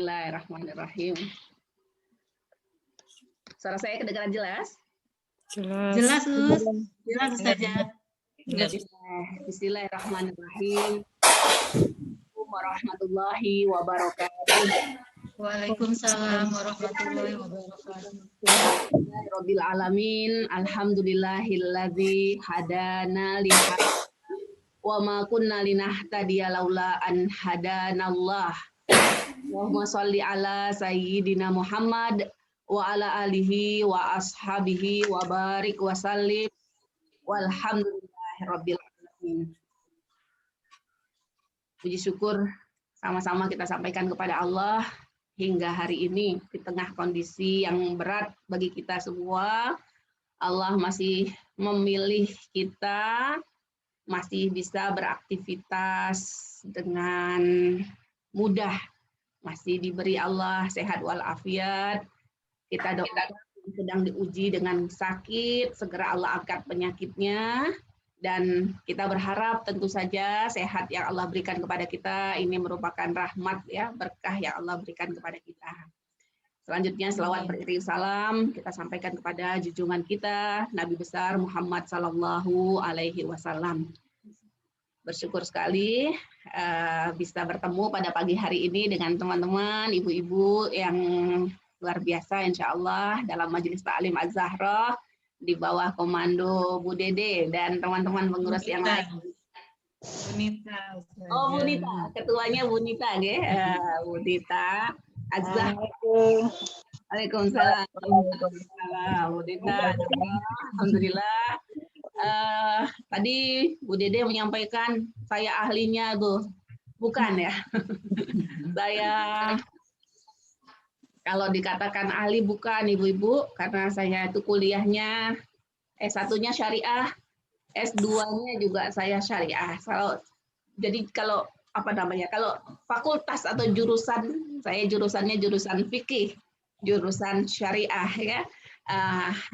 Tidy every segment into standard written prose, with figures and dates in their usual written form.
Bismillahirrahmanirrahim. Suara saya kedengaran jelas? Jelas, jelas saja. Bismillahirrahmanirrahim. Assalamualaikum warahmatullahi wabarakatuh. Waalaikumsalam warahmatullahi wabarakatuh. Rabbil alamin. Alhamdulillahilladzi hadana li wa ma kunna linahtadiya laula an hadanallah. Allahumma sholli ala sayyidina Muhammad wa ala alihi wa ashabihi wa barik wa sallim walhamdulillahi rabbil alamin. Puji syukur sama-sama kita sampaikan kepada Allah hingga hari ini di tengah kondisi yang berat bagi kita semua. Allah masih memilih kita, masih bisa beraktivitas dengan mudah, masih diberi Allah sehat walafiat. Kita doakan yang sedang diuji dengan sakit, segera Allah angkat penyakitnya, dan kita berharap tentu saja sehat yang Allah berikan kepada kita ini merupakan rahmat ya, berkah yang Allah berikan kepada kita. Selanjutnya selawat beriring salam kita sampaikan kepada junjungan kita Nabi besar Muhammad sallallahu alaihi wasallam. Bersyukur sekali bisa bertemu pada pagi hari ini dengan teman-teman, ibu-ibu yang luar biasa insya Allah dalam Majelis Ta'lim Az-Zahra di bawah komando Bu Dede dan teman-teman pengurus yang lain. Bunita. Oh, Bunita, ketuanya Bunita, nggih. Bunita Az-Zahra. Waalaikumsalam. Bunita. Alhamdulillah. Tadi Bu Dede menyampaikan saya ahlinya tuh, bukan ya? Saya kalau dikatakan ahli bukan ibu-ibu, karena saya itu kuliahnya S1-nya syariah, S2-nya juga saya syariah. Jadi kalau apa namanya? Kalau fakultas atau jurusan, saya jurusannya jurusan fikih, jurusan syariah ya.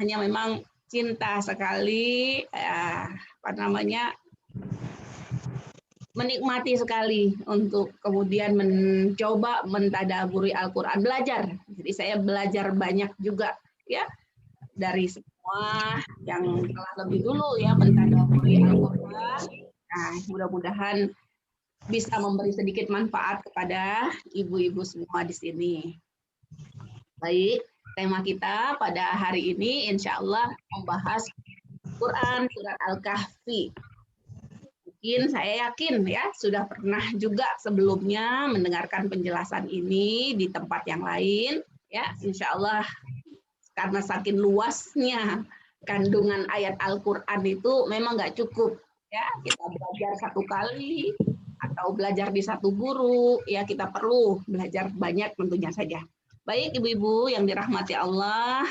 Hanya memang cinta sekali menikmati sekali untuk kemudian mencoba mentadaburi Al-Qur'an, belajar. Jadi saya belajar banyak juga ya dari semua yang telah lebih dulu ya mentadaburi Al-Qur'an. Nah, mudah-mudahan bisa memberi sedikit manfaat kepada ibu-ibu semua di sini. Baik, tema kita pada hari ini insya Allah membahas Quran surat Al-Kahfi. Mungkin saya yakin ya sudah pernah juga sebelumnya mendengarkan penjelasan ini di tempat yang lain. Ya, insya Allah karena saking luasnya kandungan ayat Al-Quran itu memang nggak cukup. Ya, kita belajar satu kali atau belajar di satu guru, ya kita perlu belajar banyak tentunya saja. Baik ibu-ibu yang dirahmati Allah,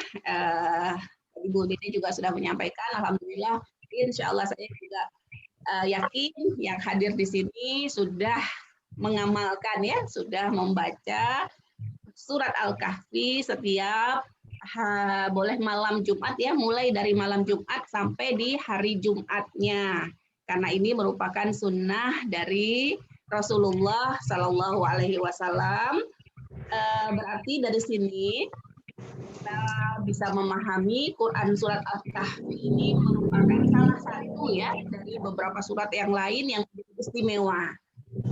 Ibu Dede juga sudah menyampaikan, alhamdulillah, insya Allah saya juga yakin yang hadir di sini sudah mengamalkan ya, sudah membaca surat Al-Kahfi setiap boleh malam Jumat ya, mulai dari malam Jumat sampai di hari Jumatnya, karena ini merupakan sunnah dari Rasulullah Shallallahu Alaihi Wasallam. Berarti dari sini kita bisa memahami Quran surat Al-Kahfi ini merupakan salah satu ya dari beberapa surat yang lain yang istimewa.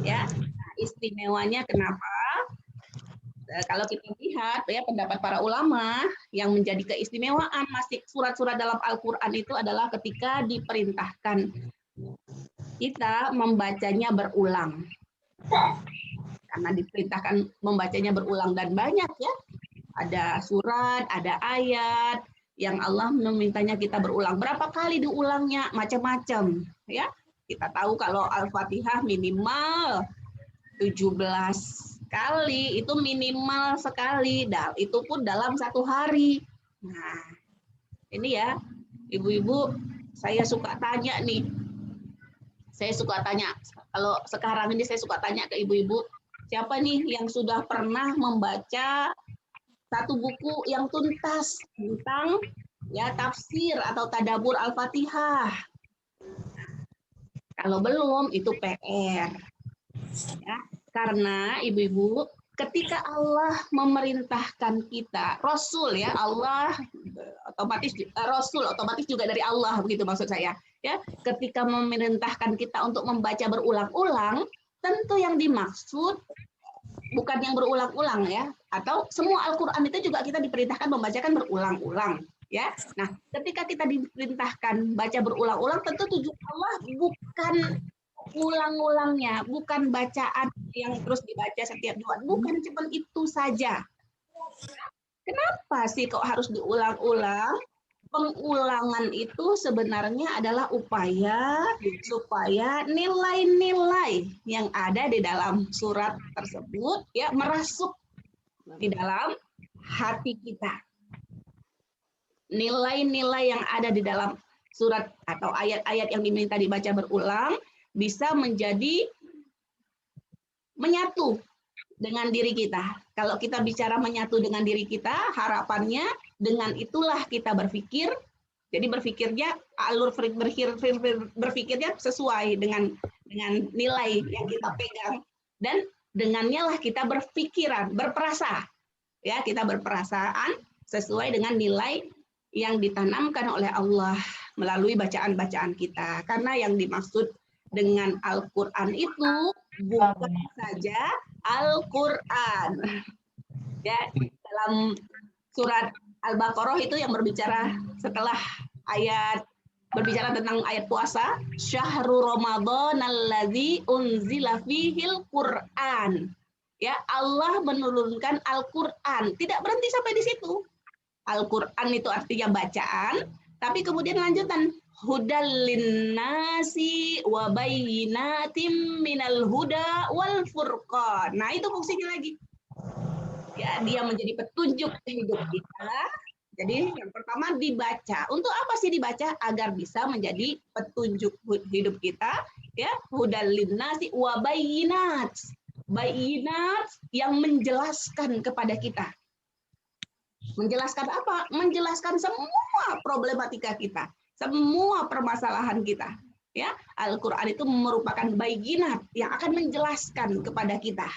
Ya, nah, istimewanya kenapa? Kalau kita lihat ya pendapat para ulama yang menjadi keistimewaan masih surat-surat dalam Al-Qur'an itu adalah ketika diperintahkan kita membacanya berulang. Karena diperintahkan membacanya berulang dan banyak ya. Ada surat, ada ayat yang Allah memintanya kita berulang. Berapa kali diulangnya? Macam-macam ya. Kita tahu kalau Al-Fatihah minimal 17 kali, itu minimal sekali. Itu pun dalam satu hari. Nah, ini ya, ibu-ibu, saya suka tanya nih. Saya suka tanya, kalau sekarang ini saya suka tanya ke ibu-ibu, siapa nih yang sudah pernah membaca satu buku yang tuntas tentang ya tafsir atau tadabur Al-Fatihah? Kalau belum, itu PR. Ya, karena ibu-ibu ketika Allah memerintahkan kita, Rasul ya, Allah otomatis Rasul otomatis juga dari Allah, begitu maksud saya. Ya, ketika memerintahkan kita untuk membaca berulang-ulang, tentu yang dimaksud bukan yang berulang-ulang ya, atau semua Al-Qur'an itu juga kita diperintahkan membacakan berulang-ulang ya. Nah, ketika kita diperintahkan baca berulang-ulang, tentu tujuan Allah bukan ulang-ulangnya, bukan bacaan yang terus dibaca setiap doa, bukan cuma itu saja. Kenapa sih kok harus diulang-ulang? Pengulangan itu sebenarnya adalah upaya supaya nilai-nilai yang ada di dalam surat tersebut ya merasuk di dalam hati kita. Nilai-nilai yang ada di dalam surat atau ayat-ayat yang diminta dibaca berulang bisa menjadi menyatu dengan diri kita. Kalau kita bicara menyatu dengan diri kita, harapannya dengan itulah kita berpikir. Jadi berpikirnya alur berpikirnya sesuai dengan nilai yang kita pegang, dan dengannya lah kita berpikiran, berperasa. Ya, kita berperasaan sesuai dengan nilai yang ditanamkan oleh Allah melalui bacaan-bacaan kita. Karena yang dimaksud dengan Al-Qur'an itu bukan saja Al-Qur'an. Ya, dalam surat Al-Baqarah itu yang berbicara setelah berbicara tentang ayat puasa, syahrul Ramadan alladzi unzila fihil Qur'an. Ya, Allah menurunkan Al-Qur'an. Tidak berhenti sampai di situ. Al-Qur'an itu artinya bacaan, tapi kemudian lanjutan hudal linnasi wa bayyinatim minal huda wal furqan. Nah, itu fungsinya lagi. Ya, dia menjadi petunjuk hidup kita. Jadi yang pertama dibaca. Untuk apa sih dibaca? Agar bisa menjadi petunjuk hidup kita, ya. Hudal linnasi wa bayyinat. Bayyinat yang menjelaskan kepada kita. Menjelaskan apa? Menjelaskan semua problematika kita, semua permasalahan kita. Ya, Al-Qur'an itu merupakan bayyinat yang akan menjelaskan kepada kita.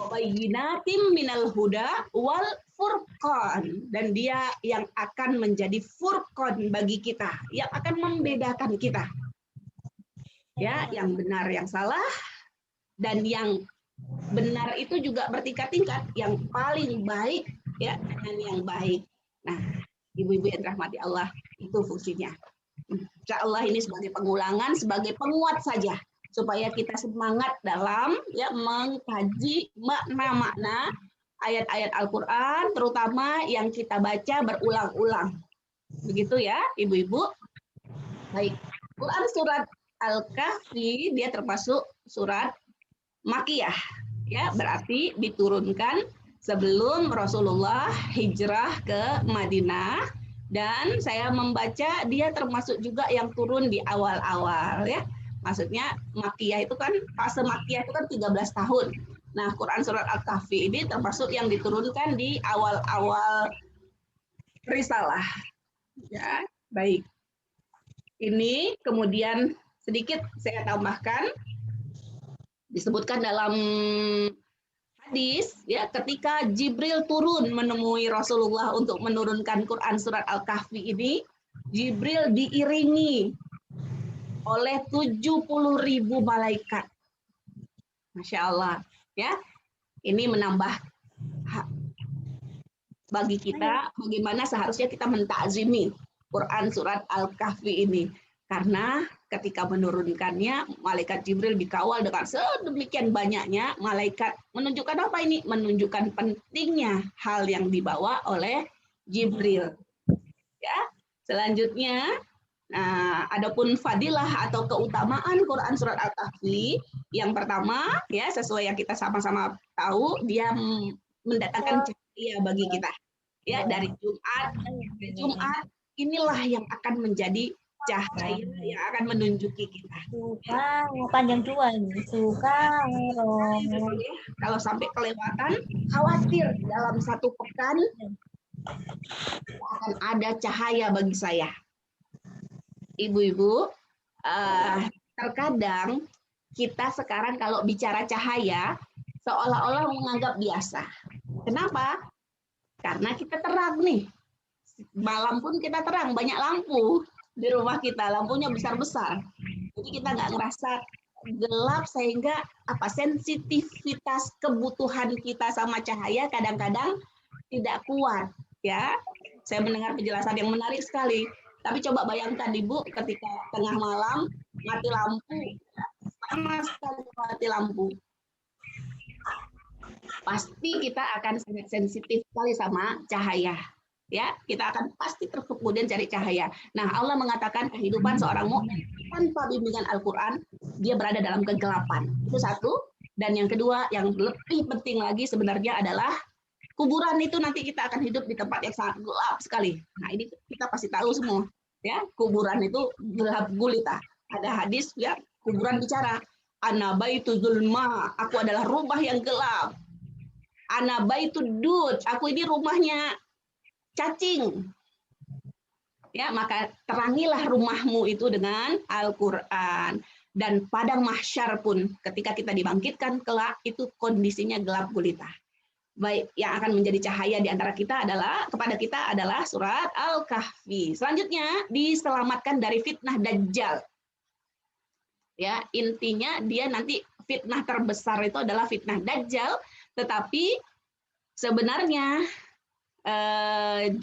Bayyinatim minal huda wal furqan, dan dia yang akan menjadi furqan bagi kita, yang akan membedakan kita. Ya, yang benar, yang salah, dan yang benar itu juga bertingkat-tingkat, yang paling baik ya dengan yang baik. Nah, ibu-ibu yang dirahmati Allah, itu fungsinya. Insya Allah ini sebagai pengulangan, sebagai penguat saja, supaya kita semangat dalam ya mengkaji makna-makna ayat-ayat Al-Qur'an, terutama yang kita baca berulang-ulang. Begitu ya, ibu-ibu. Baik, Quran surat Al-Kahfi dia termasuk surat Makkiyah. Ya, berarti diturunkan sebelum Rasulullah hijrah ke Madinah, dan saya membaca dia termasuk juga yang turun di awal-awal ya. Maksudnya Makkiyah itu kan, fase Makkiyah itu kan 13 tahun. Nah, Quran surat Al-Kahfi ini termasuk yang diturunkan di awal-awal risalah. Ya, baik. Ini kemudian sedikit saya tambahkan, disebutkan dalam hadis ya, ketika Jibril turun menemui Rasulullah untuk menurunkan Quran surat Al-Kahfi ini, Jibril diiringi oleh 70.000 malaikat. Masya Allah ya, ini menambah bagi kita bagaimana seharusnya kita mentakzimi Quran surat Al-Kahfi ini, karena ketika menurunkannya malaikat Jibril dikawal dengan sedemikian banyaknya malaikat. Menunjukkan apa ini? Menunjukkan pentingnya hal yang dibawa oleh Jibril. Ya, selanjutnya, nah, adapun fadilah atau keutamaan Quran surat Al-Kahfi, yang pertama ya sesuai yang kita sama-sama tahu, dia mendatangkan cahaya bagi kita. Ya, dari Jumat ke Jumat, inilah yang akan menjadi cahaya yang akan menunjuki kita. Suka panjang cuan, suka. Kalau sampai kelewatan, khawatir dalam satu pekan akan ada cahaya bagi saya. Ibu-ibu, terkadang kita sekarang kalau bicara cahaya, seolah-olah menganggap biasa. Kenapa? Karena kita terang nih. Malam pun kita terang, banyak lampu di rumah kita, lampunya besar-besar. Jadi kita nggak ngerasa gelap sehingga sensitivitas kebutuhan kita sama cahaya kadang-kadang tidak kuat, ya. Saya mendengar penjelasan yang menarik sekali. Tapi coba bayangkan Ibu ketika tengah malam mati lampu, sama sekali mati lampu. Pasti kita akan sangat sensitif sekali sama cahaya. Ya, kita akan pasti kemudian cari cahaya. Nah, Allah mengatakan kehidupan seorang mukmin tanpa bimbingan Al-Qur'an, dia berada dalam kegelapan. Itu satu. Dan yang kedua, yang lebih penting lagi sebenarnya adalah kuburan itu nanti kita akan hidup di tempat yang sangat gelap sekali. Nah, ini kita pasti tahu semua. Ya, kuburan itu gelap gulita. Ada hadis ya, kuburan bicara, ana baitu zulma, aku adalah rumah yang gelap. Ana baitu dud, aku ini rumahnya cacing. Ya, maka terangilah rumahmu itu dengan Al-Qur'an. Dan padang mahsyar pun ketika kita dibangkitkan kelak itu kondisinya gelap gulita. Baik, yang akan menjadi cahaya di antara kita adalah kepada kita adalah surat Al-Kahfi. Selanjutnya diselamatkan dari fitnah Dajjal. Ya, intinya dia nanti fitnah terbesar itu adalah fitnah Dajjal, tetapi sebenarnya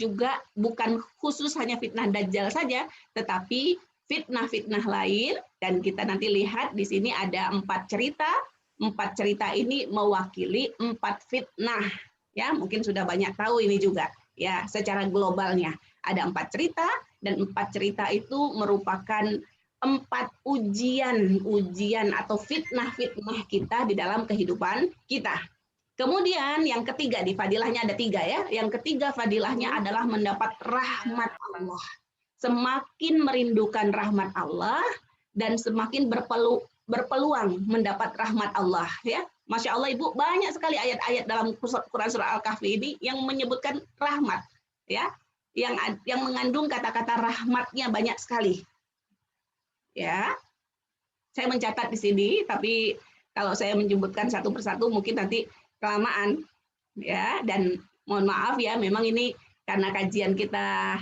juga bukan khusus hanya fitnah Dajjal saja, tetapi fitnah-fitnah lain. Dan kita nanti lihat di sini ada 4 cerita. 4 cerita ini mewakili 4 fitnah. Ya, mungkin sudah banyak tahu ini juga. Ya, secara globalnya ada 4 cerita dan 4 cerita itu merupakan 4 ujian atau fitnah-fitnah kita di dalam kehidupan kita. Kemudian yang ketiga, di fadilahnya ada 3 ya. Yang ketiga fadilahnya adalah mendapat rahmat Allah. Semakin merindukan rahmat Allah dan semakin berpeluang mendapat rahmat Allah, ya. Masya Allah Ibu, banyak sekali ayat-ayat dalam Quran surah Al-Kahfi ini yang menyebutkan rahmat, ya, yang mengandung kata-kata rahmatnya banyak sekali, ya. Saya mencatat di sini, tapi kalau saya menyebutkan satu persatu mungkin nanti kelamaan, ya. Dan mohon maaf ya, memang ini karena kajian kita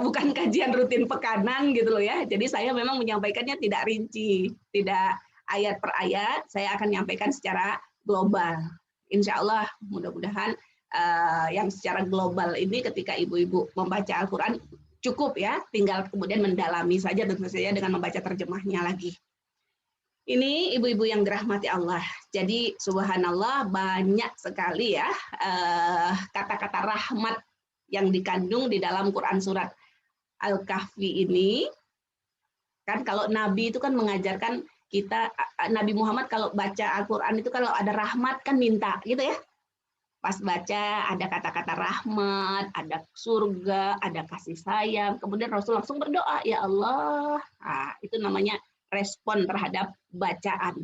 bukan kajian rutin pekanan gitu loh ya. Jadi saya memang menyampaikannya tidak rinci, tidak ayat per ayat. Saya akan menyampaikan secara global. Insya Allah mudah-mudahan yang secara global ini ketika ibu-ibu membaca Al-Quran cukup ya. Tinggal kemudian mendalami saja tentu saja dengan membaca terjemahnya lagi. Ini ibu-ibu yang dirahmati Allah. Jadi subhanallah banyak sekali ya kata-kata rahmat yang dikandung di dalam Quran surat Al-Kahfi ini. Kan kalau Nabi itu kan mengajarkan kita, Nabi Muhammad kalau baca Al-Quran itu kalau ada rahmat kan minta gitu ya. Pas baca ada kata-kata rahmat, ada surga, ada kasih sayang. Kemudian Rasul langsung berdoa, ya Allah. Nah, itu namanya respon terhadap bacaan.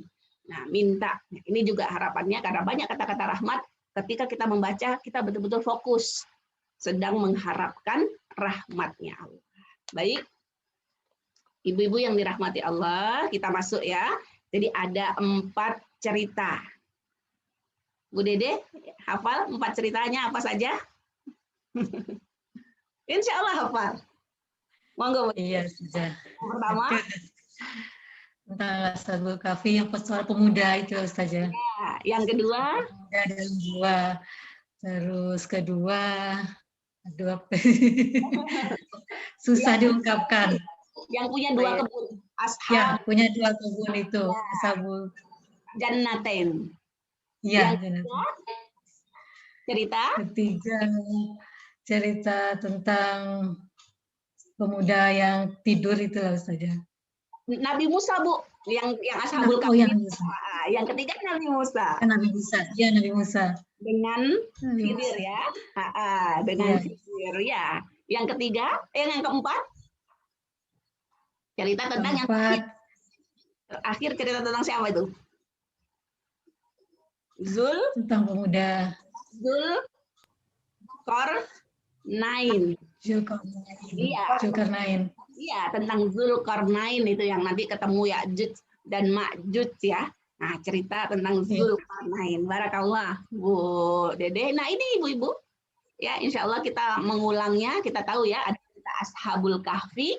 Nah, minta. Ini juga harapannya karena banyak kata-kata rahmat. Ketika kita membaca, kita betul-betul fokus. Sedang mengharapkan rahmatnya Allah. Baik, ibu-ibu yang dirahmati Allah, kita masuk ya. Jadi ada 4 cerita. Bu Dede, hafal 4 ceritanya apa saja? Insya Allah hafal. Monggo. Iya, sudah. Yang pertama. Tentang Ashabul Kahfi yang soal pemuda itu saja. Ya, yang kedua. Pemuda dan jiwa. Terus kedua, aduh, susah diungkapkan. Yang punya 2 kebun. Ashab. Ya, punya 2 kebun itu. Ashabul Jannatain. Ya, cerita. Ketiga, cerita tentang pemuda yang tidur itu saja. Nabi Musa, Bu, yang Ashabul Kahfi. Yang ketiga Nabi Musa. Nabi Musa, ya Nabi Musa. Dengan Khidir ya. Dengan Khidir ya. Yang ketiga, yang keempat cerita tentang yang terakhir cerita tentang siapa itu? Tentang pemuda. Zulkarnain. Zulkarnain. Iya, tentang Zulkarnain itu yang nanti ketemu Ya'juj dan Ma'juj ya. Nah, cerita tentang Zulkarnain. Barakallah, Bu Dede. Nah, ini ibu-ibu, ya insya Allah kita mengulangnya. Kita tahu ya, ada cerita Ashabul Kahfi,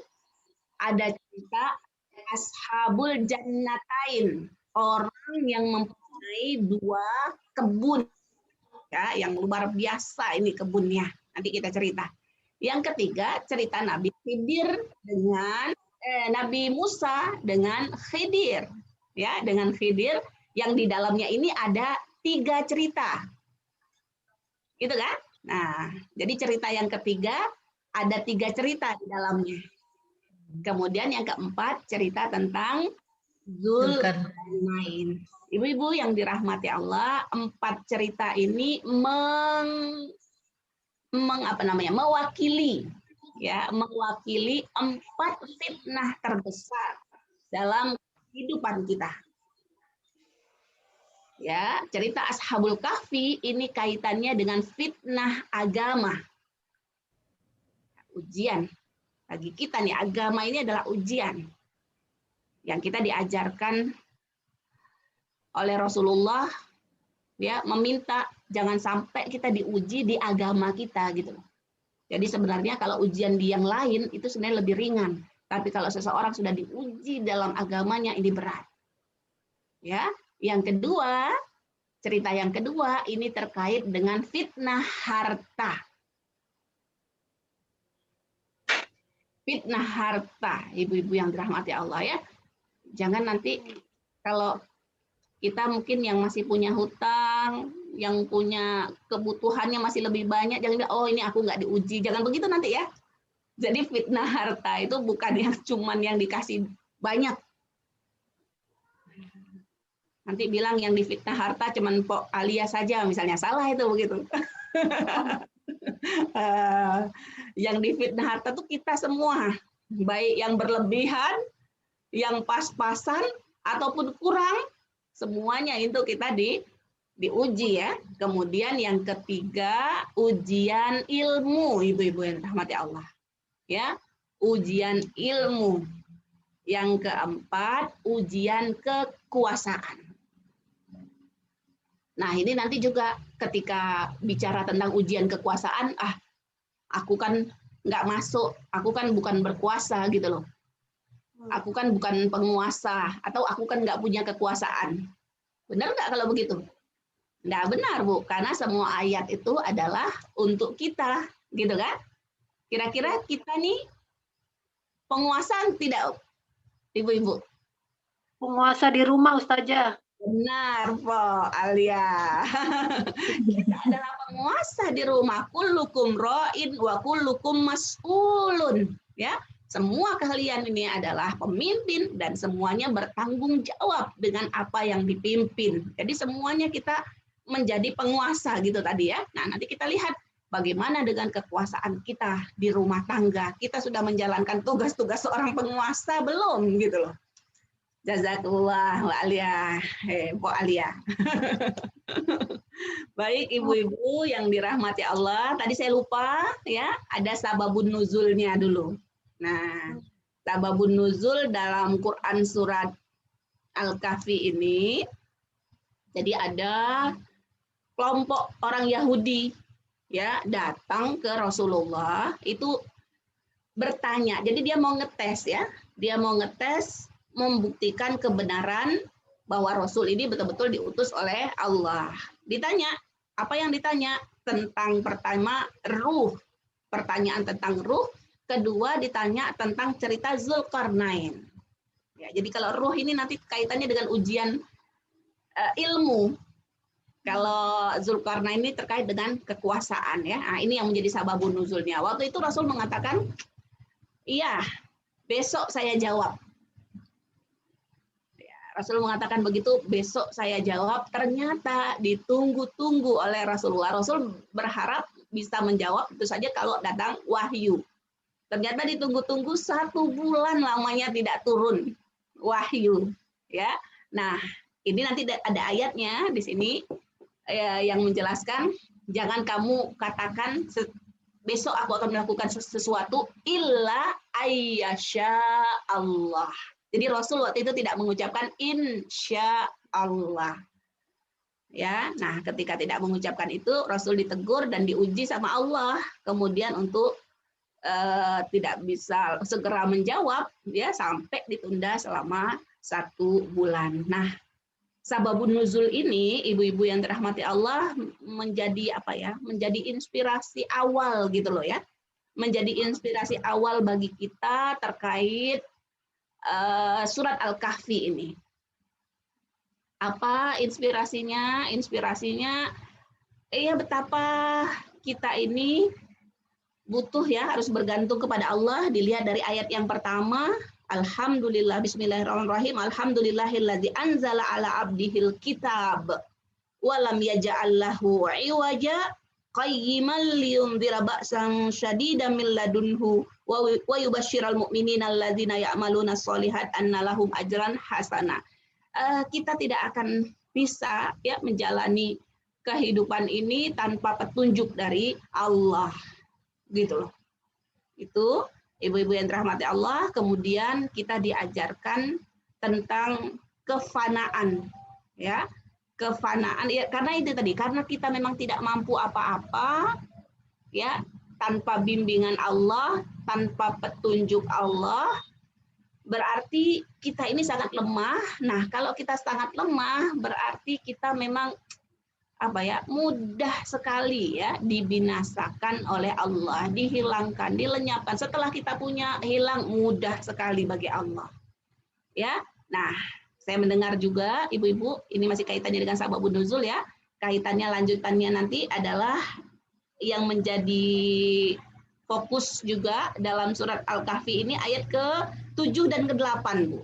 ada cerita Ashabul Jannatain, orang yang mempunyai 2 kebun, ya, yang luar biasa ini kebunnya. Nanti kita cerita. Yang ketiga, cerita Nabi Khidir dengan Nabi Musa dengan Khidir. Ya, dengan Khidir yang di dalamnya ini ada 3 cerita. Gitu kan? Nah, jadi cerita yang ketiga ada 3 cerita di dalamnya. Kemudian yang keempat cerita tentang Zulkarnain. Ibu-ibu yang dirahmati Allah, 4 cerita ini mewakili 4 fitnah terbesar dalam kehidupan kita. Ya, cerita Ashabul Kahfi ini kaitannya dengan fitnah agama. Ujian bagi kita nih, agama ini adalah ujian yang kita diajarkan oleh Rasulullah, ya, meminta jangan sampai kita diuji di agama kita gitu. Jadi sebenarnya kalau ujian di yang lain itu sebenarnya lebih ringan, tapi kalau seseorang sudah diuji dalam agamanya ini berat. Ya, yang kedua, cerita yang kedua ini terkait dengan fitnah harta. Fitnah harta, ibu-ibu yang dirahmati Allah ya. Jangan nanti kalau kita mungkin yang masih punya hutang, yang punya kebutuhannya masih lebih banyak, jangan bilang, oh ini aku nggak diuji. Jangan begitu nanti ya. Jadi fitnah harta itu bukan yang cuman yang dikasih banyak. Nanti bilang yang difitnah harta cuman Pok Alia saja, misalnya, salah itu begitu. Yang difitnah harta tuh kita semua, baik yang berlebihan, yang pas-pasan, ataupun kurang, semuanya itu kita diuji ya. Kemudian yang ketiga, ujian ilmu, ibu-ibu yang dirahmati Allah. Ya, ujian ilmu. Yang keempat, ujian kekuasaan. Nah, ini nanti juga ketika bicara tentang ujian kekuasaan, aku kan nggak masuk, aku kan bukan berkuasa gitu loh. Aku kan bukan penguasa, atau aku kan nggak punya kekuasaan. Benar nggak kalau begitu? Nggak benar, Bu, karena semua ayat itu adalah untuk kita, gitu kan? Kira-kira kita nih penguasa tidak, ibu-ibu? Penguasa di rumah, Ustazah. Benar, Po Alia. Kita adalah penguasa di rumah. Kullukum ra'in wa kullukum mas'ulun. Ya, semua kalian ini adalah pemimpin dan semuanya bertanggung jawab dengan apa yang dipimpin. Jadi semuanya kita menjadi penguasa gitu tadi ya. Nah, nanti kita lihat bagaimana dengan kekuasaan kita di rumah tangga. Kita sudah menjalankan tugas-tugas seorang penguasa belum gitu loh. Jazakallah wa Alia, Po Alia. Baik ibu-ibu yang dirahmati Allah, tadi saya lupa ya, ada sababun nuzulnya dulu. Nah, sababun nuzul dalam Quran surat Al-Kahfi ini, jadi ada kelompok orang Yahudi ya datang ke Rasulullah itu bertanya. Jadi dia mau ngetes ya, dia mau ngetes membuktikan kebenaran bahwa Rasul ini betul-betul diutus oleh Allah. Ditanya, apa yang ditanya? Tentang pertama ruh, pertanyaan tentang ruh. Kedua ditanya tentang cerita Zulkarnain. Ya, jadi kalau ruh ini nanti kaitannya dengan ujian ilmu. Kalau Zulkarnain ini terkait dengan kekuasaan ya. Nah, ini yang menjadi sababun nuzulnya. Waktu itu Rasul mengatakan, iya, besok saya jawab. Rasul mengatakan begitu, besok saya jawab, ternyata ditunggu-tunggu oleh Rasulullah. Rasul berharap bisa menjawab itu saja kalau datang wahyu. Ternyata ditunggu-tunggu 1 bulan lamanya tidak turun wahyu. Ya, nah ini nanti ada ayatnya di sini yang menjelaskan, jangan kamu katakan besok aku akan melakukan sesuatu illa ayyasha Allah. Jadi Rasul waktu itu tidak mengucapkan insya Allah. Ya, nah ketika tidak mengucapkan itu Rasul ditegur dan diuji sama Allah. Kemudian untuk tidak bisa segera menjawab, ya sampai ditunda selama 1 bulan. Nah, sababun nuzul ini, ibu-ibu yang dirahmati Allah, menjadi apa ya? Menjadi inspirasi awal gitu loh ya. Menjadi inspirasi awal bagi kita terkait surat Al-Kahfi ini. Apa inspirasinya? Inspirasinya ya betapa kita ini butuh ya, harus bergantung kepada Allah. Dilihat dari ayat yang pertama, alhamdulillah, bismillahirrahmanirrahim, alhamdulillahilladzi anzala ala abdihil kitab wa lam yaj'al lahu iwaja qayyiman liyunzira ba'san syadidan min ladunhu wa yubashshiral mu'minina alladzina ya'maluna sholihat anna lahum ajran hasana. Kita tidak akan bisa ya menjalani kehidupan ini tanpa petunjuk dari Allah. Gitu loh. Itu ibu-ibu yang dirahmati Allah, kemudian kita diajarkan tentang kefanaan ya. Kefanaan ya, karena itu tadi, karena kita memang tidak mampu apa-apa ya, tanpa bimbingan Allah, tanpa petunjuk Allah, berarti kita ini sangat lemah. Nah, kalau kita sangat lemah berarti kita memang apa ya, mudah sekali ya dibinasakan oleh Allah, dihilangkan, dilenyapkan. Setelah kita punya, hilang mudah sekali bagi Allah. Ya. Nah, saya mendengar juga ibu-ibu, ini masih kaitannya dengan sababun nuzul ya. Kaitannya lanjutannya nanti adalah yang menjadi fokus juga dalam surat Al-Kahfi ini ayat ke-7 dan ke-8, Bu.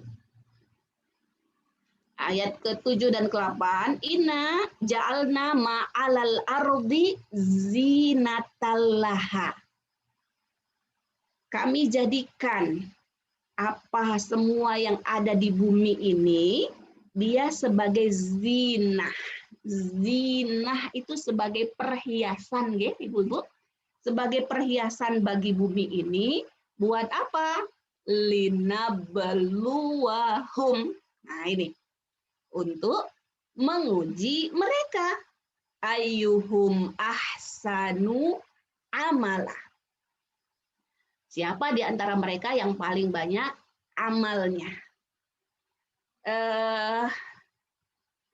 Ayat ke-7 dan ke-8, inna ja'alna ma'alal ardi zinatallaha. Kami jadikan apa semua yang ada di bumi ini, dia sebagai zinah. Zinah itu sebagai perhiasan, ya, ibu-ibu. Sebagai perhiasan bagi bumi ini, buat apa? Linabluwahum. Nah ini. Untuk menguji mereka, ayyuhum ahsanu amala. Siapa di antara mereka yang paling banyak amalnya?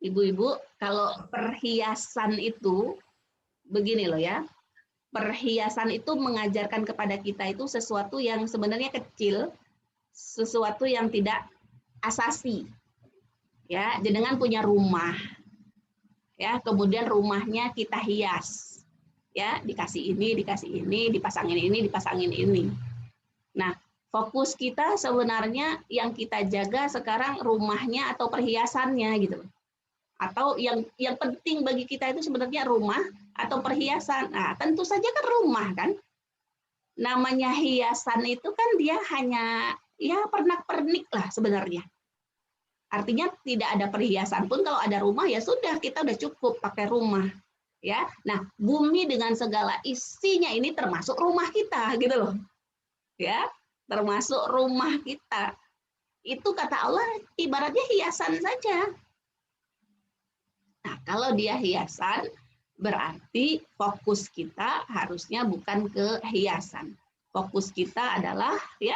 Ibu-ibu, kalau perhiasan itu begini loh ya. Perhiasan itu mengajarkan kepada kita itu sesuatu yang sebenarnya kecil, sesuatu yang tidak asasi. Ya, jenengan punya rumah, ya, kemudian rumahnya kita hias, ya, dikasih ini, dipasangin ini. Nah, fokus kita sebenarnya yang kita jaga sekarang rumahnya atau perhiasannya gitu, atau yang penting bagi kita itu sebenarnya rumah atau perhiasan. Nah, tentu saja kan rumah kan, namanya hiasan itu kan dia hanya ya pernak-pernik lah sebenarnya. Artinya tidak ada perhiasan pun kalau ada rumah ya sudah, kita udah cukup pakai rumah ya. Nah, bumi dengan segala isinya ini termasuk rumah kita gitu loh. Ya, termasuk rumah kita. Itu kata Allah ibaratnya hiasan saja. Nah, kalau dia hiasan berarti fokus kita harusnya bukan ke hiasan. Fokus kita adalah ya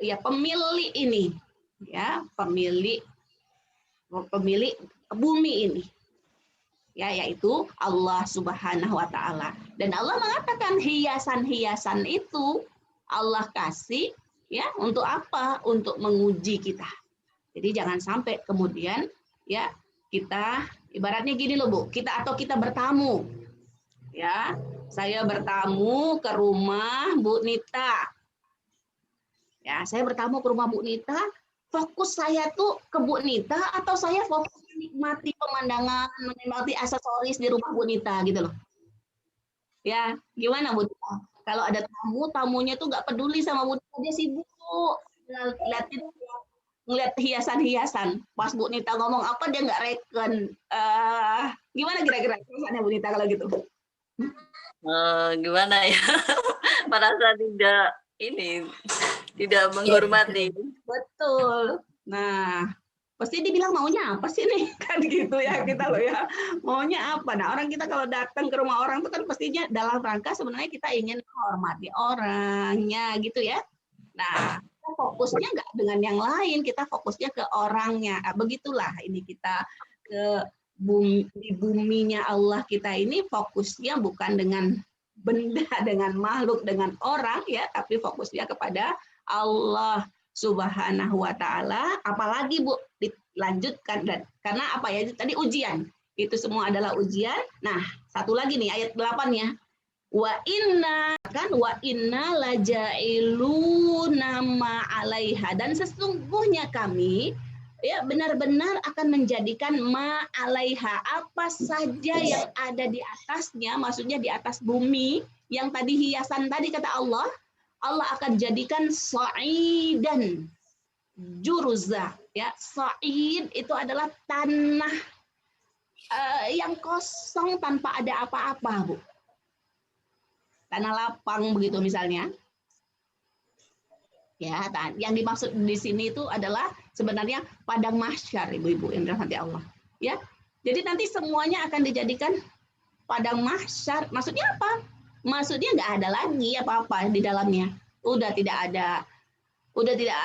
ya pemilik ini. Ya, pemilik bumi ini, ya, yaitu Allah Subhanahu wa Ta'ala. Dan Allah mengatakan hiasan-hiasan itu Allah kasih ya untuk apa? Untuk menguji kita. Jadi jangan sampai kemudian ya kita ibaratnya gini loh Bu, kita bertamu, ya, saya bertamu ke rumah Bu Nita, ya, saya bertamu ke rumah Bu Nita. Fokus saya tuh ke Bu Nita atau saya fokus menikmati pemandangan, menikmati aksesoris di rumah Bu Nita gitu loh. Ya, gimana Bu Nita? Kalau ada tamunya tuh nggak peduli sama Bu Nita, dia sibuk ngeliat hiasan-hiasan. Pas Bu Nita ngomong apa dia nggak reken. Gimana kira-kira perasaannya Bu Nita kalau gitu? Gimana ya? Merasa tidak menghormati. Betul. Nah, pasti dibilang maunya apa sih nih, kan gitu ya kita loh ya, maunya apa. Nah orang kita kalau datang ke rumah orang itu kan pastinya dalam rangka sebenarnya kita ingin menghormati orangnya gitu ya. Nah kita fokusnya nggak dengan yang lain, kita fokusnya ke orangnya. Begitulah ini kita ke bumi, di buminya Allah kita ini fokusnya bukan dengan benda, dengan makhluk, dengan orang ya, tapi fokusnya kepada Allah Subhanahu wa taala. Apalagi Bu dilanjutkan, dan karena apa ya tadi ujian. Itu semua adalah ujian. Nah, satu lagi nih ayat 8 ya. Wa inna laja'iluna ma 'alaiha, dan sesungguhnya kami ya benar-benar akan menjadikan ma 'alaiha, apa saja yang ada di atasnya, maksudnya di atas bumi yang tadi hiasan tadi kata Allah, Allah akan jadikan sa'idan juruza ya. Sa'id itu adalah tanah yang kosong tanpa ada apa-apa, Bu. Tanah lapang begitu misalnya. Ya, yang dimaksud di sini itu adalah sebenarnya padang mahsyar, Ibu-ibu yang dirahmati Allah. Ya. Jadi nanti semuanya akan dijadikan padang mahsyar. Maksudnya apa? Maksudnya nggak ada lagi apa-apa di dalamnya. Udah tidak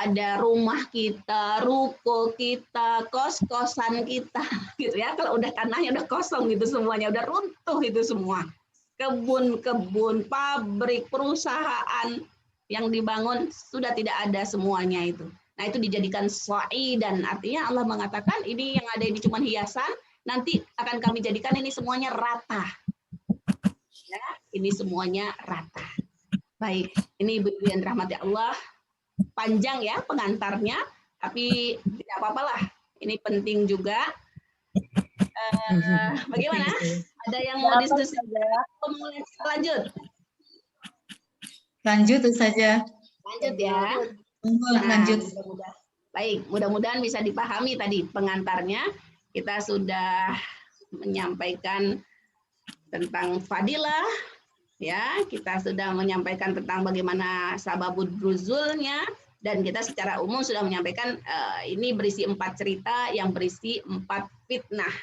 ada rumah kita, ruko kita, kos-kosan kita, gitu ya. Kalau udah tanahnya udah kosong gitu semuanya, udah runtuh itu semua. Kebun-kebun, pabrik, perusahaan yang dibangun sudah tidak ada semuanya itu. Nah itu dijadikan sa'idan, artinya Allah mengatakan ini yang ada ini cuma hiasan, nanti akan kami jadikan ini semuanya rata. Ya, ini semuanya rata. Baik, ini Ibu-ibu yang dirahmati Allah, panjang ya pengantarnya, tapi tidak apa-apalah. Ini penting juga. Bagaimana? Ada yang mau diskusi? Lanjut. Lanjut saja. Lanjut ya. Lanjut. Baik, mudah-mudahan bisa dipahami tadi pengantarnya. Kita sudah menyampaikan tentang fadilah, ya, kita sudah menyampaikan tentang bagaimana sababud nuzulnya, dan kita secara umum sudah menyampaikan ini berisi 4 cerita yang berisi 4 fitnah,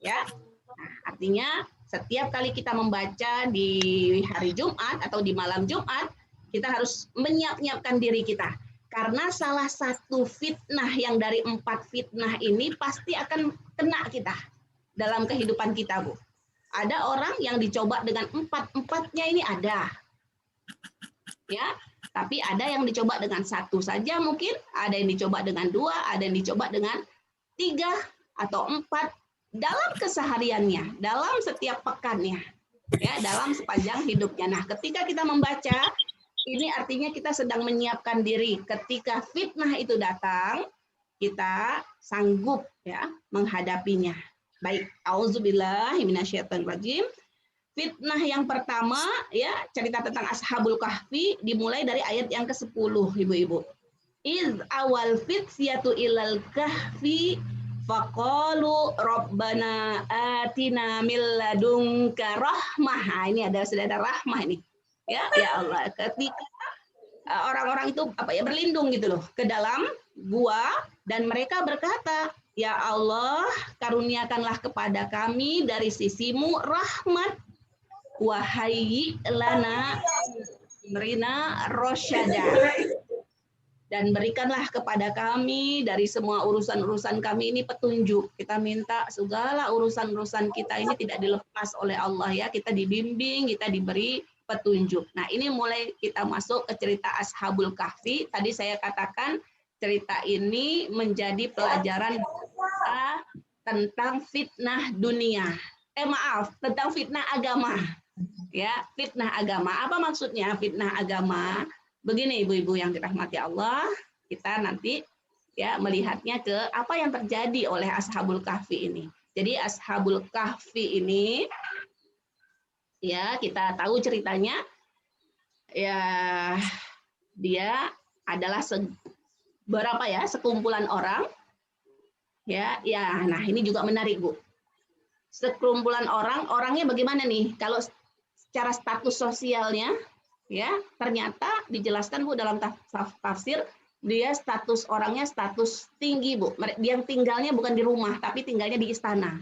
ya. Nah, artinya setiap kali kita membaca di hari Jumat atau di malam Jumat, kita harus menyiapkan diri kita. Karena salah satu fitnah yang dari 4 fitnah ini pasti akan kena kita dalam kehidupan kita, Bu. Ada orang yang dicoba dengan 4-4-nya ini ada. Ya, tapi ada yang dicoba dengan 1 saja mungkin, ada yang dicoba dengan 2, ada yang dicoba dengan 3 atau 4 dalam kesehariannya, dalam setiap pekannya, ya, dalam sepanjang hidupnya. Nah, ketika kita membaca, ini artinya kita sedang menyiapkan diri. Ketika fitnah itu datang, kita sanggup ya menghadapinya. Baik, auzubillahi minasyaitonirrajim. Fitnah yang pertama ya, cerita tentang Ashabul Kahfi dimulai dari ayat yang ke-10, Ibu-ibu. Iz awal fityatu ilal kahfi faqalu rabbana atina min ladunka rahmah. Nah, ini sudah ada rahmah ini. Ya Allah, ketika orang-orang itu berlindung gitu loh ke dalam gua, dan mereka berkata, ya Allah, karuniakanlah kepada kami dari sisimu rahmat, wahai lana amrina rosyada, dan berikanlah kepada kami dari semua urusan-urusan kami ini petunjuk. Kita minta segala urusan-urusan kita ini tidak dilepas oleh Allah ya, kita dibimbing, kita diberi petunjuk. Nah, ini mulai kita masuk ke cerita Ashabul Kahfi. Tadi saya katakan cerita ini menjadi pelajaran tentang fitnah dunia. Tentang fitnah agama. Ya, fitnah agama. Apa maksudnya fitnah agama? Begini Ibu-ibu yang dirahmati Allah, kita nanti ya melihatnya ke apa yang terjadi oleh Ashabul Kahfi ini. Jadi Ashabul Kahfi ini ya, kita tahu ceritanya, ya dia adalah sekumpulan orang, ya. Nah ini juga menarik Bu. Sekumpulan orang, orangnya bagaimana nih? Kalau secara status sosialnya, ya ternyata dijelaskan Bu dalam tafsir dia status orangnya status tinggi, Bu. Dia tinggalnya bukan di rumah, tapi tinggalnya di istana.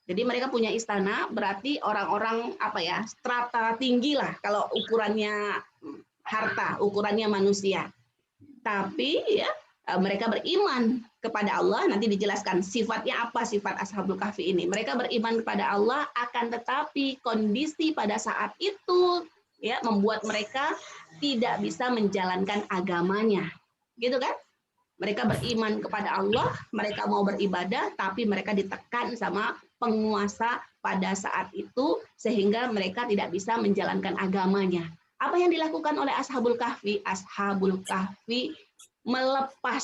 Jadi mereka punya istana, berarti orang-orang apa ya, strata tinggi lah kalau ukurannya harta, ukurannya manusia. Tapi ya mereka beriman kepada Allah, nanti dijelaskan sifatnya apa sifat Ashabul Kahfi ini. Mereka beriman kepada Allah, akan tetapi kondisi pada saat itu ya membuat mereka tidak bisa menjalankan agamanya. Gitu kan? Mereka beriman kepada Allah, mereka mau beribadah, tapi mereka ditekan sama penguasa pada saat itu, sehingga mereka tidak bisa menjalankan agamanya. Apa yang dilakukan oleh Ashabul Kahfi? Ashabul Kahfi melepas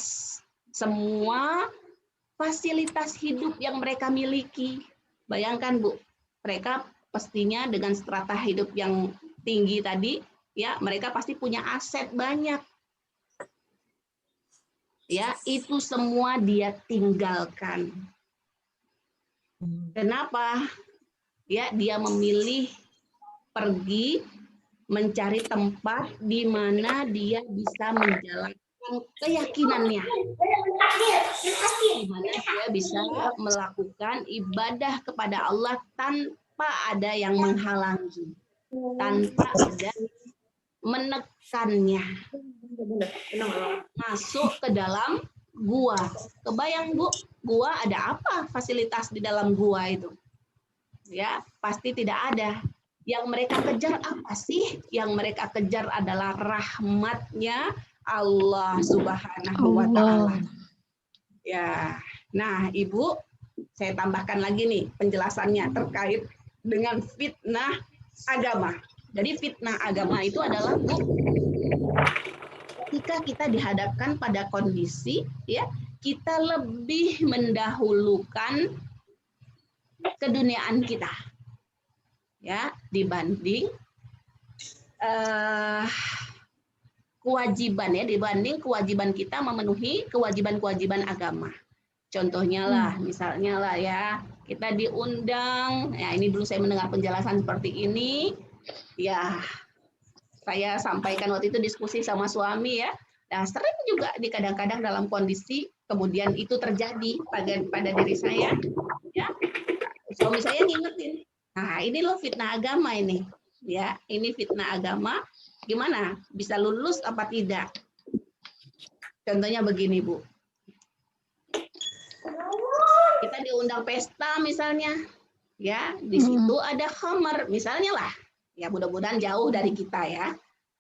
semua fasilitas hidup yang mereka miliki. Bayangkan, Bu, mereka pastinya dengan strata hidup yang tinggi tadi, ya mereka pasti punya aset banyak. Ya, itu semua dia tinggalkan. Kenapa? Ya, dia memilih pergi mencari tempat di mana dia bisa menjalankan keyakinannya. Di mana dia bisa melakukan ibadah kepada Allah tanpa ada yang menghalangi, tanpa ada menekannya. Masuk ke dalam gua. Kebayang, Bu, gua ada apa fasilitas di dalam gua itu? Ya, pasti tidak ada. Yang mereka kejar apa sih? Yang mereka kejar adalah rahmatnya Allah Subhanahu wa Ta'ala. Ya, nah Ibu, saya tambahkan lagi nih penjelasannya terkait dengan fitnah agama. Jadi fitnah agama itu adalah, Bu, ketika kita dihadapkan pada kondisi, ya kita lebih mendahulukan keduniaan kita, ya dibanding kewajiban, ya dibanding kewajiban kita memenuhi kewajiban-kewajiban agama. Contohnya lah, misalnya lah ya, kita diundang, ya ini dulu saya mendengar penjelasan seperti ini, ya saya sampaikan waktu itu diskusi sama suami ya, nah sering juga di kadang-kadang dalam kondisi kemudian itu terjadi pada diri saya, ya suami saya ngingetin, nah ini loh fitnah agama ini, ya ini fitnah agama, gimana bisa lulus apa tidak? Contohnya begini, Bu, kita diundang pesta misalnya, ya di situ ada khamar misalnya lah. Ya mudah-mudahan jauh dari kita ya.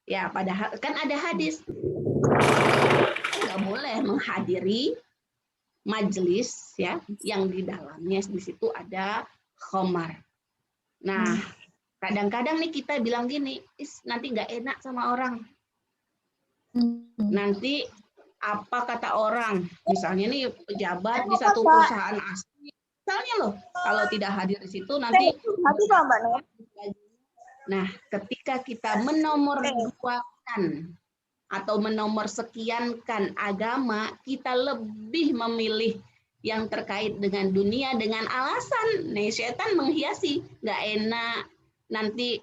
Ya padahal kan ada hadis. Nggak boleh menghadiri majelis ya yang di dalamnya di situ ada khamar. Nah, kadang-kadang nih kita bilang gini, nanti nggak enak sama orang. Nanti apa kata orang? Misalnya nih pejabat di satu perusahaan asli. Misalnya loh, kalau tidak hadir di situ nanti nah, ketika kita menomorduakan atau menomorsekiankan agama, kita lebih memilih yang terkait dengan dunia dengan alasan, nih setan menghiasi, nggak enak, nanti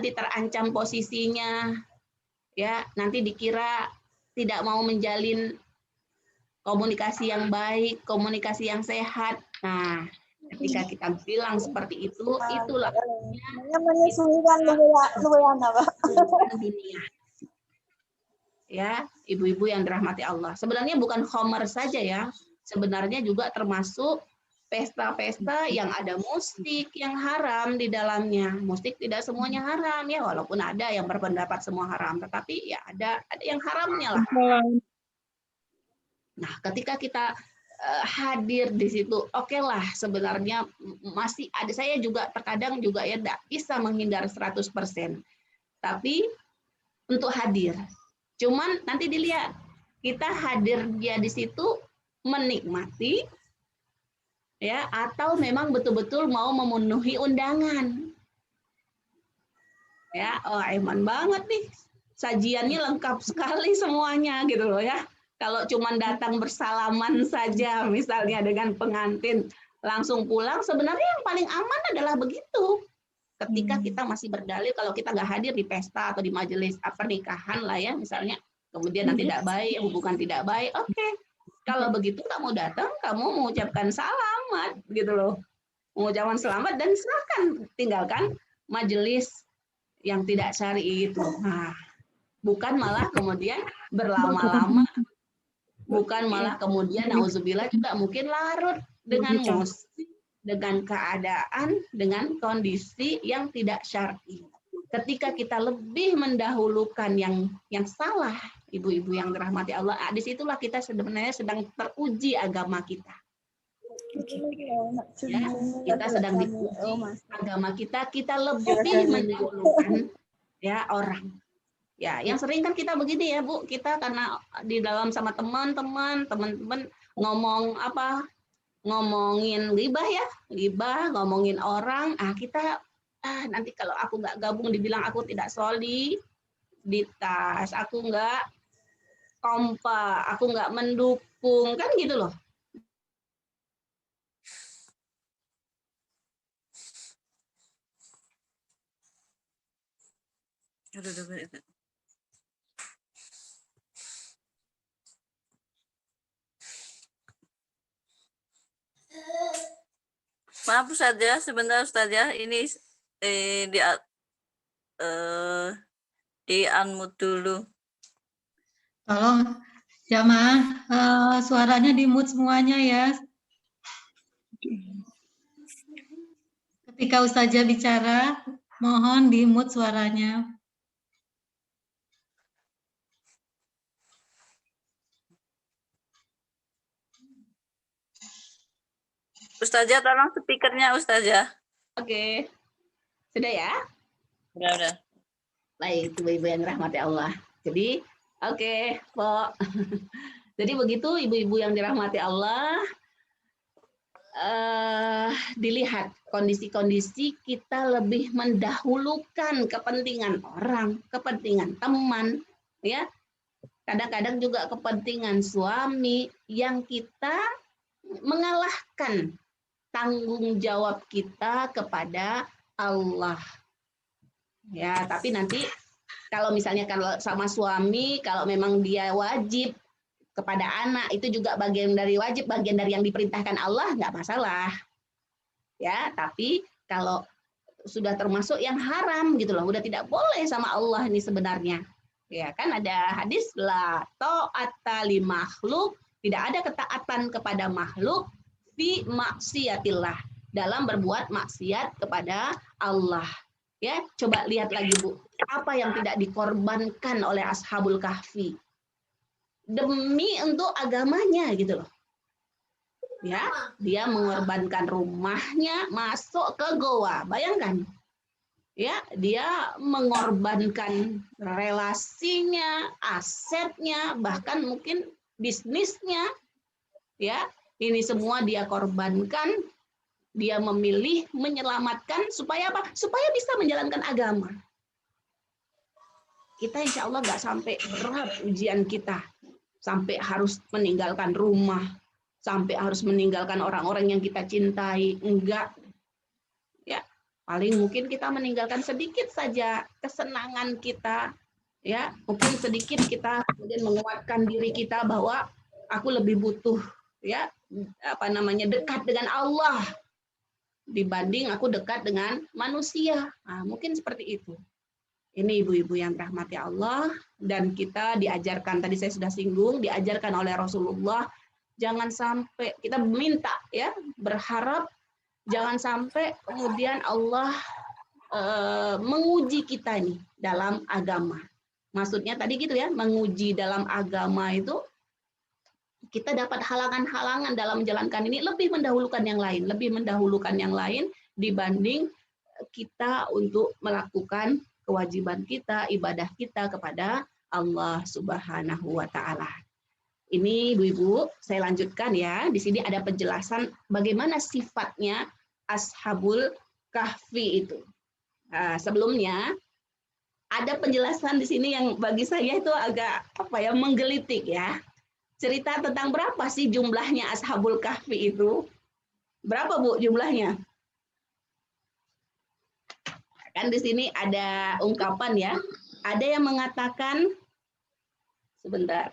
terancam posisinya, ya nanti dikira tidak mau menjalin komunikasi yang baik, komunikasi yang sehat. Nah, ketika kita bilang seperti itu, itulah dunia. Ya, ibu-ibu yang dirahmati Allah. Sebenarnya bukan khamar saja ya, sebenarnya juga termasuk pesta-pesta yang ada musik yang haram di dalamnya. Musik tidak semuanya haram ya, walaupun ada yang berpendapat semua haram, tetapi ya ada yang haramnya lah. Nah, ketika kita hadir di situ, oke lah sebenarnya masih ada, saya juga terkadang juga ya tidak bisa menghindar 100%. Tapi untuk hadir, cuman nanti dilihat kita hadir dia di situ menikmati ya atau memang betul-betul mau memenuhi undangan. Ya, oh eman banget nih. Sajiannya lengkap sekali semuanya gitu loh ya. Kalau cuma datang bersalaman saja misalnya dengan pengantin langsung pulang, sebenarnya yang paling aman adalah begitu. Ketika kita masih berdalil kalau kita nggak hadir di pesta atau di majelis pernikahan lah ya misalnya, kemudian nanti tidak baik, hubungan tidak baik. Oke. Kalau begitu kamu datang, kamu mengucapkan selamat gitu loh. Mengucapkan selamat dan silakan tinggalkan majelis yang tidak syar'i itu. Nah, bukan malah kemudian berlama-lama, bukan malah kemudian nauzubillah juga mungkin larut dengan musik, dengan keadaan, dengan kondisi yang tidak syar'i. Ketika kita lebih mendahulukan yang salah, ibu-ibu yang dirahmati Allah, disitulah kita sebenarnya sedang teruji agama kita. Ya, kita sedang diuji agama kita lebih mendahulukan ya orang. Ya, yang sering kan kita begini ya Bu, kita karena di dalam sama teman-teman ngomong apa? Ngomongin ghibah ya, ghibah, ngomongin orang, kita nanti kalau aku nggak gabung dibilang aku tidak soliditas, aku nggak kompak, aku nggak mendukung, kan gitu loh. Maaf Ustazah, sebentar Ustazah, ini di unmute dulu. Tolong jamaah suaranya di mute semuanya ya. Ketika Ustazah bicara, mohon di mute suaranya. Ustazah tolong speakernya Ustazah. Oke. Sudah ya? Udah. Baik, ibu-ibu yang dirahmati Allah. Jadi, oke, Pok. Jadi begitu ibu-ibu yang dirahmati Allah, dilihat kondisi-kondisi kita lebih mendahulukan kepentingan orang, kepentingan teman, ya. Kadang-kadang juga kepentingan suami yang kita mengalahkan tanggung jawab kita kepada Allah. Ya, tapi nanti kalau misalnya kalau sama suami, kalau memang dia wajib kepada anak, itu juga bagian dari wajib, bagian dari yang diperintahkan Allah, nggak masalah. Ya, tapi kalau sudah termasuk yang haram gitu loh, udah tidak boleh sama Allah ini sebenarnya. Ya, kan ada hadis la ta'ata li makhluk, tidak ada ketaatan kepada makhluk fi maksiatillah, dalam berbuat maksiat kepada Allah. Ya, coba lihat lagi Bu, apa yang tidak dikorbankan oleh Ashabul Kahfi demi untuk agamanya gitu loh. Ya, dia mengorbankan rumahnya masuk ke goa. Bayangkan. Ya, dia mengorbankan relasinya, asetnya, bahkan mungkin bisnisnya. Ya, ini semua dia korbankan. Dia memilih menyelamatkan supaya apa? Supaya bisa menjalankan agama. Kita insya Allah nggak sampai berat ujian kita. Sampai harus meninggalkan rumah. Sampai harus meninggalkan orang-orang yang kita cintai. Enggak. Ya, paling mungkin kita meninggalkan sedikit saja kesenangan kita. Ya, mungkin sedikit kita kemudian menguatkan diri kita bahwa aku lebih butuh ya dekat dengan Allah dibanding aku dekat dengan manusia. Nah, mungkin seperti itu. Ini ibu-ibu yang rahmati Allah, dan kita diajarkan, tadi saya sudah singgung, diajarkan oleh Rasulullah, jangan sampai kita minta ya, berharap jangan sampai kemudian Allah menguji kita nih dalam agama. Maksudnya tadi gitu ya, menguji dalam agama itu kita dapat halangan-halangan dalam menjalankan ini, lebih mendahulukan yang lain dibanding kita untuk melakukan kewajiban kita, ibadah kita kepada Allah Subhanahu wa Ta'ala. Ini ibu-ibu, saya lanjutkan ya. Di sini ada penjelasan bagaimana sifatnya Ashabul Kahfi itu. Nah, sebelumnya ada penjelasan di sini yang bagi saya itu agak menggelitik ya. Cerita tentang berapa sih jumlahnya Ashabul Kahfi itu? Berapa Bu jumlahnya? Kan di sini ada ungkapan ya. Ada yang mengatakan Sebentar.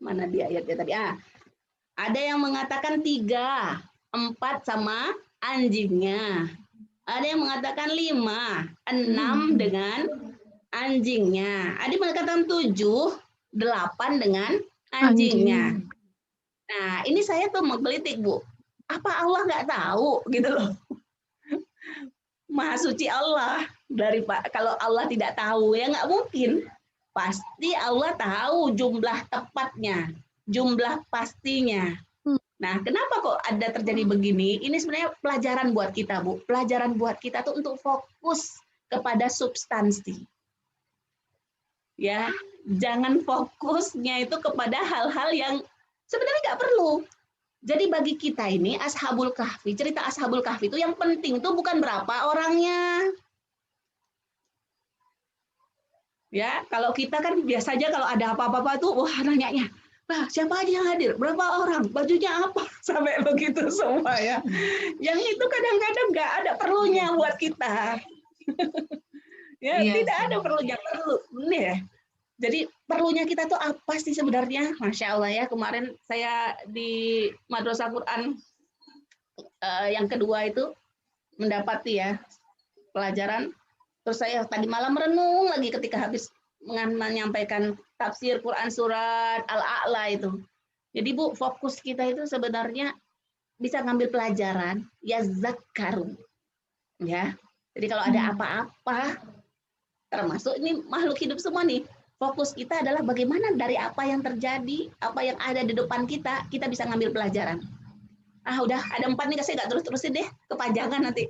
Mana di ayatnya tadi? Ada yang mengatakan 3, 4 sama anjingnya. Ada yang mengatakan 5, 6 dengan anjingnya. Ada yang mengatakan 7, 8 dengan anjingnya. Nah, ini saya tuh menggelitik, Bu. Apa Allah nggak tahu gitu loh? Maha suci Allah. Kalau Allah tidak tahu ya nggak mungkin. Pasti Allah tahu jumlah tepatnya, jumlah pastinya. Nah, kenapa kok ada terjadi begini? Ini sebenarnya pelajaran buat kita, Bu. Pelajaran buat kita tuh untuk fokus kepada substansi. Ya, jangan fokusnya itu kepada hal-hal yang sebenarnya nggak perlu. Jadi bagi kita ini Ashabul Kahfi, cerita Ashabul Kahfi itu yang penting itu bukan berapa orangnya. Ya, kalau kita kan biasa aja kalau ada apa-apa tuh, wah nanyanya, nah, siapa aja yang hadir, berapa orang, bajunya apa, sampai begitu semua ya. Yang itu kadang-kadang nggak ada perlunya buat kita. Ya, Iya, tidak ada perlunya, benar ya. Jadi perlunya kita tuh apa sih sebenarnya? Masya Allah ya, kemarin saya di Madrasah Quran yang kedua itu mendapati ya pelajaran. Terus saya tadi malam merenung lagi ketika habis menyampaikan tafsir Quran surat Al-A'la itu. Jadi Bu, fokus kita itu sebenarnya bisa ngambil pelajaran, ya zakaru. Ya. Jadi kalau ada apa-apa, termasuk ini makhluk hidup semua nih, fokus kita adalah bagaimana dari apa yang terjadi, apa yang ada di depan kita bisa ngambil pelajaran. Udah ada 4 nih, saya nggak terus-terusin deh, kepanjangan nanti.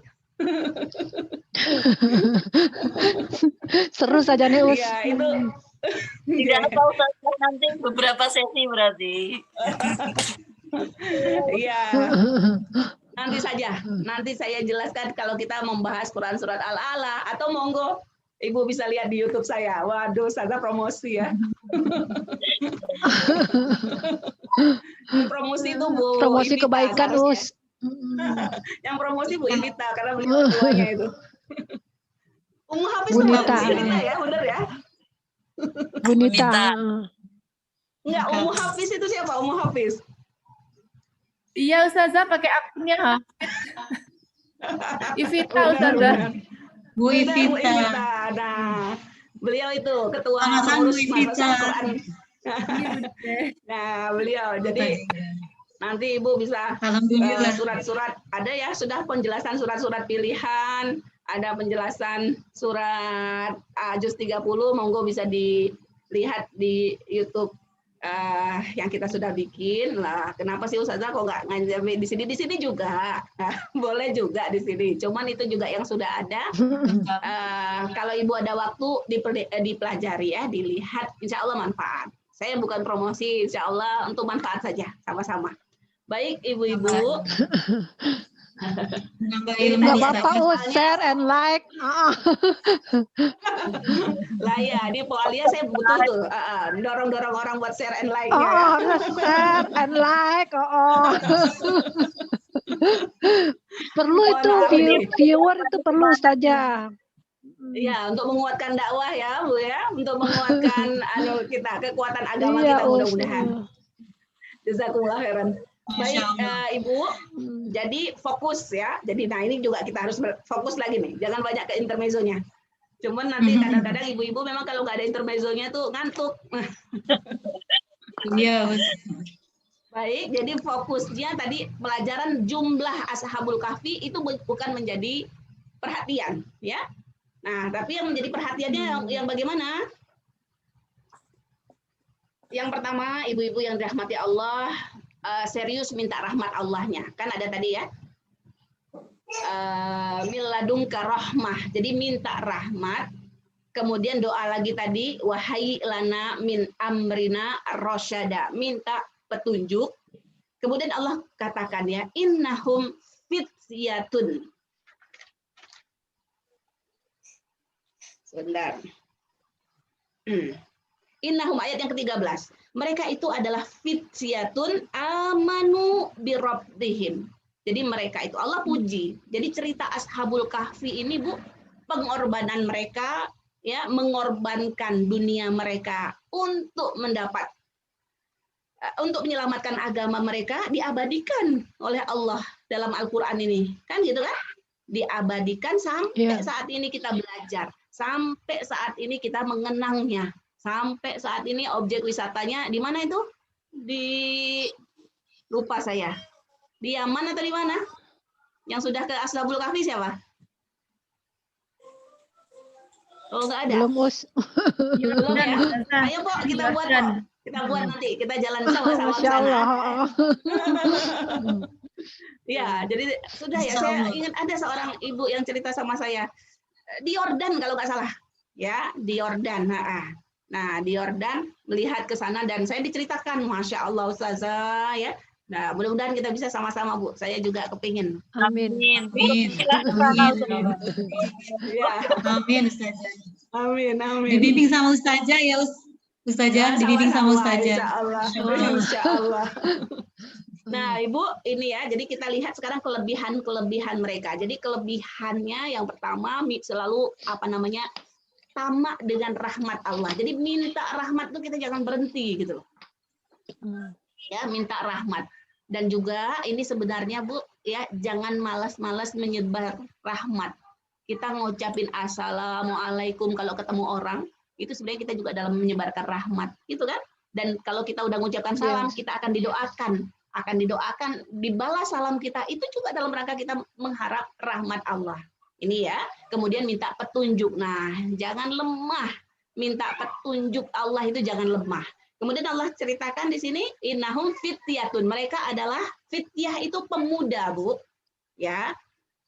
Seru saja nih, Us. Iya, itu. Tidak apa Ustaz, nanti beberapa sesi berarti. Iya. Nanti saya jelaskan kalau kita membahas Quran surat Al-A'la, atau monggo Ibu bisa lihat di YouTube saya. Waduh, saya promosi ya. Promosi itu Bu. Promosi Invita, kebaikan, seharusnya. Us. Yang promosi Bu Invita karena beliau ketuanya itu. Ummu Hafiz itu Bunita. Bu Invita ya, benar ya? Bunita. Enggak, Ummu Hafiz itu siapa? Ummu Hafiz. Iya Ustazah pakai akunnya. Ivita Benar, Ustazah. benar. Bu Benar, Bu Ivita. Invita. Nah, beliau itu ketua Sama-sama, pengurus Bu Ivita. Madrasah Quran. Iya bener. Nah, beliau. Jadi nanti Ibu bisa Alhamdulillah. surat-surat, ada ya sudah penjelasan surat-surat pilihan, ada penjelasan surat juz 30, monggo bisa dilihat di YouTube yang kita sudah bikin lah. Kenapa sih Ustazah kok nggak ngajar di sini? Di sini juga boleh juga di sini. Cuman itu juga yang sudah ada. Kalau Ibu ada waktu dipelajari ya, dilihat, insya Allah manfaat. Saya bukan promosi, insya Allah untuk manfaat saja sama-sama. Baik Ibu-ibu. Nambah Ini ilmu tadi Nggak ada apa-apa, Us. misalnya- Share and like. Lah ya, di Poalia saya butuh tuh dorong-dorong orang buat share and like-nya ya. Harus share and like. Perlu Mohon itu, maaf nih. viewer itu perlu, Ustazah. Iya, untuk menguatkan dakwah ya, Bu ya, untuk menguatkan kekuatan agama Iya, kita Us. mudah-mudahan. Jazakumullah khairan. Baik, Masya Allah. Ibu, jadi fokus ya. Jadi nah ini juga kita harus fokus lagi nih. Jangan banyak ke intermezzonya. Cuman nanti kadang-kadang ibu-ibu memang kalau nggak ada intermezzonya tuh ngantuk. Iya, Baik, jadi fokusnya tadi pelajaran jumlah Ashabul Kahfi itu bukan menjadi perhatian, ya. Nah, tapi yang menjadi perhatiannya yang bagaimana? Yang pertama, ibu-ibu yang dirahmati Allah, serius minta rahmat Allahnya. Kan ada tadi ya. Miladungka rahmah. Jadi minta rahmat. Kemudian doa lagi tadi, wahai lana min amrina rasyada. Minta petunjuk. Kemudian Allah katakan ya, innahum fityatun. Sebentar. Innahum, ayat yang ke-13. Mereka itu adalah fityatun amanu birabbihim. Jadi mereka itu Allah puji. Jadi cerita Ashabul Kahfi ini Bu, pengorbanan mereka ya, mengorbankan dunia mereka untuk mendapat untuk menyelamatkan agama mereka diabadikan oleh Allah dalam Al-Qur'an ini. Kan gitu kan? Diabadikan sampai saat ini kita belajar, sampai saat ini kita mengenangnya, sampai saat ini objek wisatanya di mana itu? Lupa saya. Di Yaman atau di mana? Yang sudah ke Ashabul Kahfi siapa? Oh, nggak ada. Belum Belum ya. Ustazah. Ayo Pok, kita buat Jordan. Pok. Kita buat nanti, kita jalan sama-sama ke Masya sana. Allah. Ya, jadi sudah ya. Insya Saya Allah. ingat ada seorang ibu yang cerita sama saya di Yordan kalau nggak salah, ya di Yordan. Nah, di Yordan melihat ke sana dan saya diceritakan, Masya Allah Ustazah ya. Nah, mudah-mudahan kita bisa sama-sama Bu. Saya juga kepingin. Amin. Amin. Amin. Ya, Amin, Ustazah. amin, amin. Dibimbing sama Ustazah ya, Ustazah. Dibimbing sama Ustazah. Insya Allah. Insya Insya Allah. Nah, Ibu, ini ya. Jadi kita lihat sekarang kelebihan mereka. Jadi kelebihannya yang pertama selalu tamak dengan rahmat Allah. Jadi minta rahmat itu kita jangan berhenti gitu loh. Ya, minta rahmat. Dan juga ini sebenarnya Bu, ya jangan malas-malas menyebar rahmat. Kita ngucapin assalamualaikum kalau ketemu orang, itu sebenarnya kita juga dalam menyebarkan rahmat, gitu kan? Dan kalau kita udah mengucapkan salam, kita akan didoakan, dibalas salam kita, itu juga dalam rangka kita mengharap rahmat Allah. Ini ya, kemudian minta petunjuk. Nah, jangan lemah. Minta petunjuk Allah itu jangan lemah. Kemudian Allah ceritakan di sini, innahum fityatun. Mereka adalah fityah itu pemuda, Bu. Ya,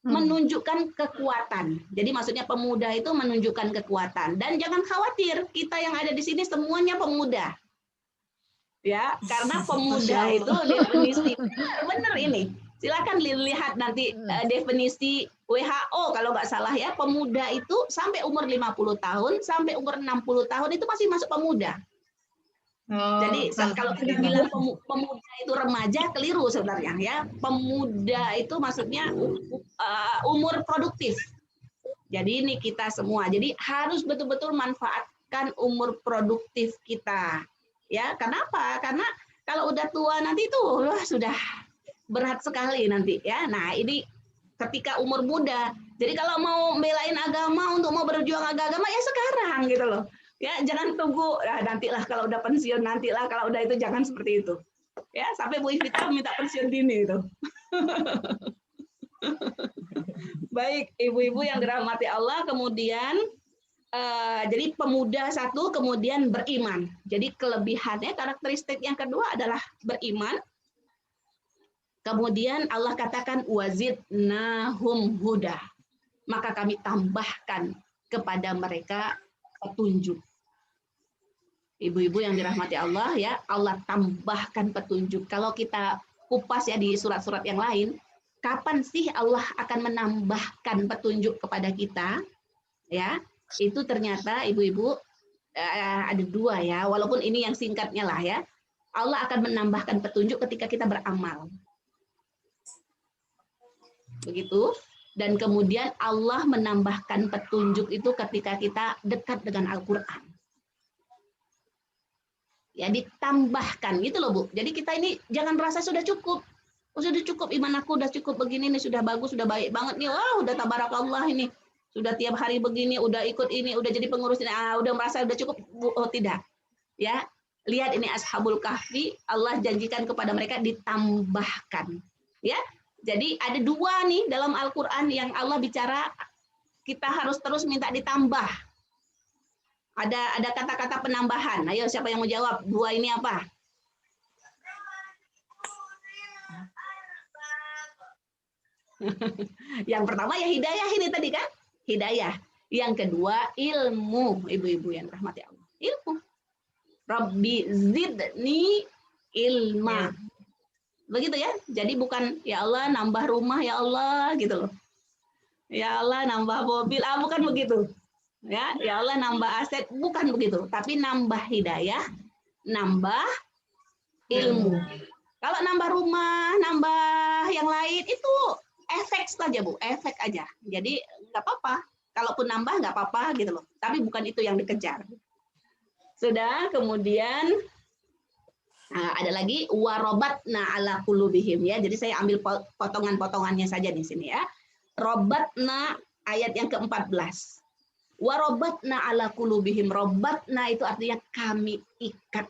menunjukkan kekuatan. Jadi maksudnya pemuda itu menunjukkan kekuatan. Dan jangan khawatir, kita yang ada di sini semuanya pemuda. Ya, karena pemuda itu definisi benar ini. Silakan lihat nanti definisi WHO kalau nggak salah ya, pemuda itu sampai umur 50 tahun sampai umur 60 tahun itu masih masuk pemuda. Jadi kalau kita bilang pemuda itu remaja, keliru sebenarnya ya. Pemuda itu maksudnya umur produktif. Jadi ini kita semua. Jadi harus betul-betul manfaatkan umur produktif kita. Ya, kenapa? Karena kalau udah tua nanti itu sudah berat sekali nanti ya. Nah, ini ketika umur muda. Jadi kalau mau belain agama, untuk mau berjuang agama ya sekarang gitu loh. Ya, jangan tunggu, nantilah kalau udah pensiun, nantilah kalau udah itu, jangan seperti itu. Ya, sampai Bu Ivita minta pensiun dini itu. Baik, ibu-ibu yang dirahmati Allah, kemudian jadi pemuda satu, kemudian beriman. Jadi kelebihannya, karakteristik yang kedua adalah beriman. Kemudian Allah katakan wazidnahum huda. Maka kami tambahkan kepada mereka petunjuk. Ibu-ibu yang dirahmati Allah ya, Allah tambahkan petunjuk. Kalau kita kupas ya di surat-surat yang lain, kapan sih Allah akan menambahkan petunjuk kepada kita? Ya, itu ternyata ibu-ibu ada dua ya, walaupun ini yang singkatnya lah ya. Allah akan menambahkan petunjuk ketika kita beramal. Begitu. Dan kemudian Allah menambahkan petunjuk itu ketika kita dekat dengan Al-Quran. Ya, ditambahkan gitu loh Bu. Jadi kita ini jangan merasa sudah cukup. Sudah cukup, iman aku udah cukup begini nih, sudah bagus, sudah baik banget nih. Wah, udah tabarakallah ini. Sudah tiap hari begini, udah ikut ini, udah jadi pengurus ini. Udah merasa udah cukup. Oh, tidak. Ya, lihat ini Ashabul Kahfi, Allah janjikan kepada mereka ditambahkan. Ya. Jadi ada dua nih dalam Al-Qur'an yang Allah bicara kita harus terus minta ditambah. Ada kata-kata penambahan. Ayo siapa yang mau jawab? Dua ini apa? Yang pertama ya hidayah ini tadi kan? Hidayah. Yang kedua ilmu, ibu-ibu yang rahmati Allah. Ilmu. Rabbi zidni ilma. Begitu ya. Jadi bukan ya Allah nambah rumah ya Allah gitu loh. Ya Allah nambah mobil, bukan begitu. Ya Allah nambah aset, bukan begitu, tapi nambah hidayah, nambah ilmu. Kalau nambah rumah, nambah yang lain itu efek saja Bu, efek aja. Jadi nggak apa-apa, kalaupun nambah nggak apa-apa gitu loh. Tapi bukan itu yang dikejar. Sudah, kemudian Nah, ada lagi warobatna ala qulubihim ya. Jadi saya ambil potongan-potongannya saja di sini ya. Robatna ayat yang ke-14. Warobatna ala qulubihim. Robatna itu artinya kami ikat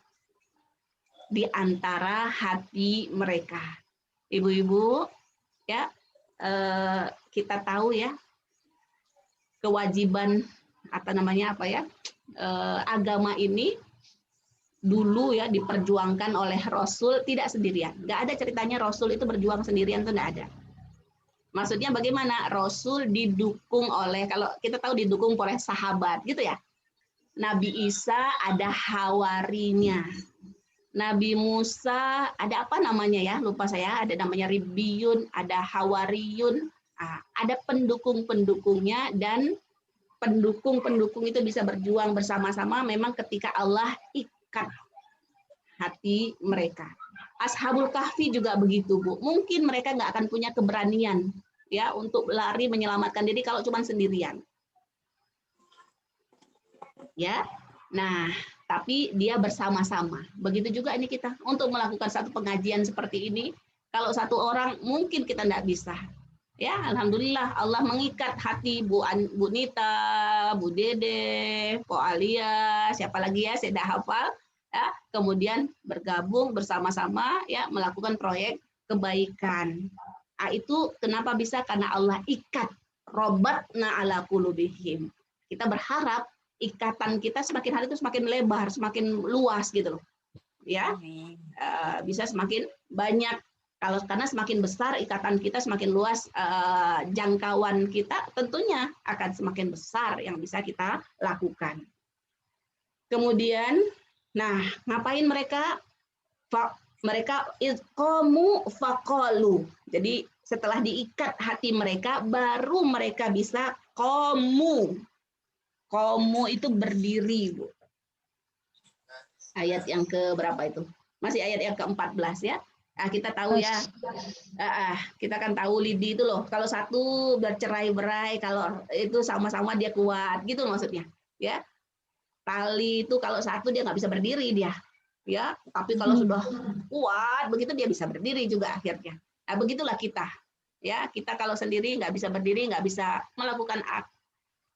di antara hati mereka. Ibu-ibu ya, kita tahu ya kewajiban atau namanya apa ya, agama ini dulu ya diperjuangkan oleh Rasul tidak sendirian. Nggak ada ceritanya Rasul itu berjuang sendirian, itu nggak ada. Maksudnya bagaimana? Rasul didukung oleh, kalau kita tahu didukung oleh sahabat gitu ya. Nabi Isa ada hawarinya. Nabi Musa ada apa namanya ya? Lupa saya, ada namanya Ribiyun, ada Hawariyun. Ada pendukung-pendukungnya, dan pendukung-pendukung itu bisa berjuang bersama-sama memang ketika Allah ikat hati mereka. Ashabul Kahfi juga begitu, Bu. Mungkin mereka nggak akan punya keberanian ya untuk lari menyelamatkan diri kalau cuma sendirian. Ya. Nah, tapi dia bersama-sama. Begitu juga ini kita untuk melakukan satu pengajian seperti ini. Kalau satu orang mungkin kita nggak bisa. Ya, alhamdulillah Allah mengikat hati Bu Nita, Bu Dede, Po Alia, siapa lagi ya, saya dah hafal. Ya, kemudian bergabung bersama-sama ya melakukan proyek kebaikan. Itu kenapa bisa? Karena Allah ikat, robatna ala qulubihim. Kita berharap ikatan kita semakin hari itu semakin lebar, semakin luas gitu loh. Ya, bisa semakin banyak. Karena semakin besar ikatan kita, semakin luas jangkauan kita, tentunya akan semakin besar yang bisa kita lakukan. Kemudian, nah, ngapain mereka? Mereka idqamu faqalu. Jadi setelah diikat hati mereka, baru mereka bisa qamu. Qamu itu berdiri, Bu. Ayat yang ke berapa itu? Masih ayat yang ke-14 ya. Nah, kita tahu ya, kita kan tahu lidi itu loh. Kalau satu bercerai-berai, kalau itu sama-sama dia kuat, gitu maksudnya. Ya, tali itu kalau satu dia nggak bisa berdiri dia, ya. Tapi kalau sudah kuat, begitu dia bisa berdiri juga akhirnya. Nah, begitulah kita, ya. Kita kalau sendiri nggak bisa berdiri, nggak bisa melakukan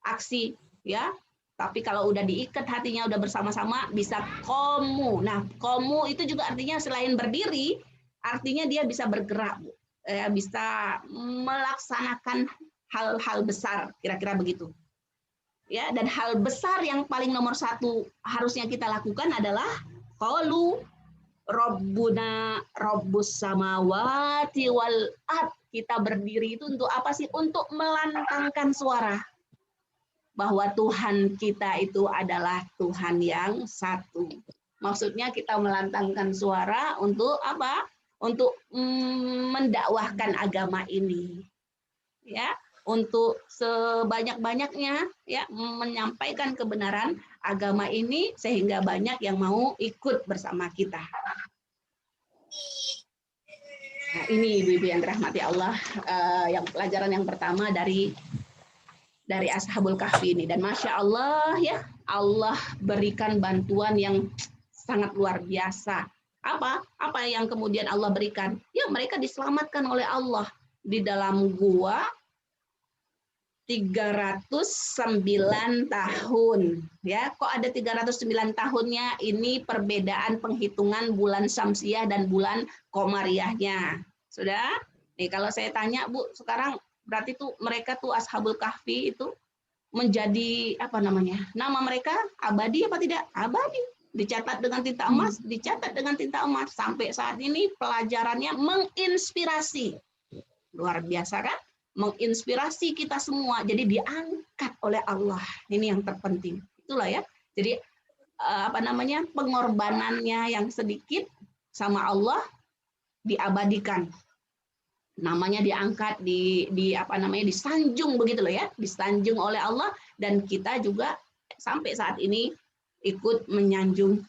aksi, ya. Tapi kalau udah diikat hatinya, udah bersama-sama, bisa komu. Nah, komu itu juga artinya selain berdiri, artinya dia bisa bergerak, Bu. Bisa melaksanakan hal-hal besar, kira-kira begitu. Ya, dan hal besar yang paling nomor satu harusnya kita lakukan adalah qalu Rabbuna Rabbus samawati wal ard. Kita berdiri itu untuk apa sih? Untuk melantangkan suara bahwa Tuhan kita itu adalah Tuhan yang satu. Maksudnya kita melantangkan suara untuk apa? Untuk mendakwahkan agama ini, ya, untuk sebanyak-banyaknya ya menyampaikan kebenaran agama ini sehingga banyak yang mau ikut bersama kita. Nah, ini ibu-ibu yang dirahmati Allah, yang pelajaran yang pertama dari Ashabul Kahfi ini, dan Masya Allah ya, Allah berikan bantuan yang sangat luar biasa. Apa yang kemudian Allah berikan? Ya, mereka diselamatkan oleh Allah di dalam gua 309 tahun. Ya, kok ada 309 tahunnya? Ini perbedaan penghitungan bulan Syamsiah dan bulan Qamariyahnya. Sudah? Nih, kalau saya tanya, Bu, sekarang berarti tuh mereka tuh Ashabul Kahfi itu menjadi apa namanya? Nama mereka abadi apa tidak? Abadi. Dicatat dengan tinta emas, dicatat dengan tinta emas. Sampai saat ini pelajarannya menginspirasi. Luar biasa kan? Menginspirasi kita semua. Jadi diangkat oleh Allah. Ini yang terpenting. Itulah ya. Jadi apa namanya? Pengorbanannya yang sedikit sama Allah diabadikan. Namanya diangkat, di apa namanya? Disanjung begitu loh ya. Disanjung oleh Allah, dan kita juga sampai saat ini ikut menyanjung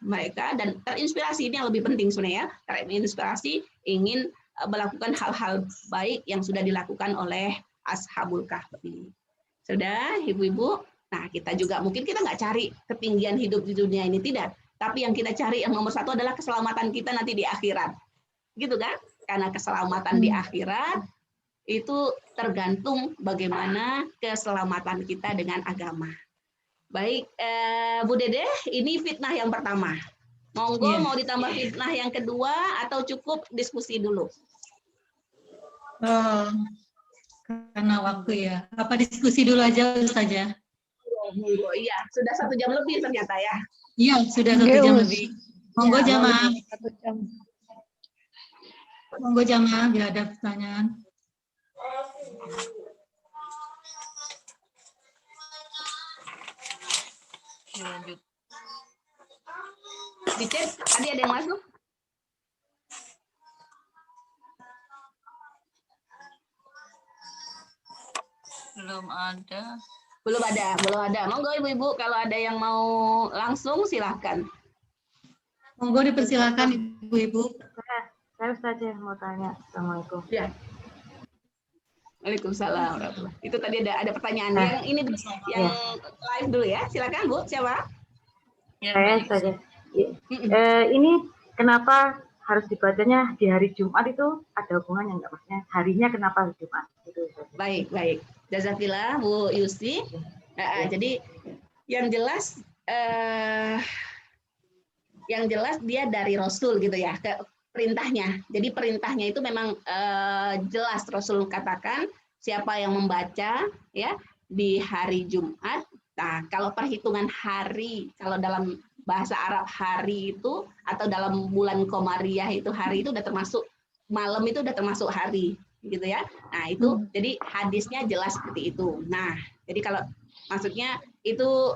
mereka dan terinspirasi. Ini yang lebih penting sebenarnya, terinspirasi ingin melakukan hal-hal baik yang sudah dilakukan oleh Ashabul Kahfi. Sudah, ibu-ibu. Nah, kita juga mungkin kita nggak cari ketinggian hidup di dunia ini, tidak. Tapi yang kita cari yang nomor satu adalah keselamatan kita nanti di akhirat. Gitu kan? Karena keselamatan di akhirat itu tergantung bagaimana keselamatan kita dengan agama. Baik, Bu Dede, ini fitnah yang pertama. Monggo Iya. mau ditambah fitnah yang kedua atau cukup diskusi dulu? Karena waktu ya. Apa diskusi dulu aja Ustazah? Monggo, iya. Sudah 1 jam lebih ternyata ya. Iya, sudah 1 jam lebih. Monggo Ya, jamaah. 1 jam. Monggo jamaah bila ada pertanyaan. Lanjut. Di chat, tadi ada yang masuk? Belum ada. Belum ada. Monggo ibu-ibu kalau ada yang mau langsung silahkan. Monggo dipersilakan Ibu-ibu. Saya saja yang mau tanya. Assalamualaikum. Ya. Waalaikumsalam warahmatullahi. Itu tadi ada pertanyaan. Nah. Yang ini dulu, yang live dulu ya. Silakan Bu, siapa? Ya, Saya baik. saja. Ini kenapa harus dibacanya di hari Jumat itu ada hubungannya nggak, maksudnya harinya kenapa hari Jumat? Itu saja. Baik. Jazakillah Bu Yusi. Jadi yang jelas dia dari Rasul gitu ya, ke perintahnya. Jadi perintahnya itu memang jelas Rasul katakan siapa yang membaca ya di hari Jumat. Nah, kalau perhitungan hari, kalau dalam bahasa Arab hari itu atau dalam bulan Qamariyah itu hari itu udah termasuk malam, itu udah termasuk hari gitu ya. Nah, itu jadi hadisnya jelas seperti itu. Nah, jadi kalau maksudnya itu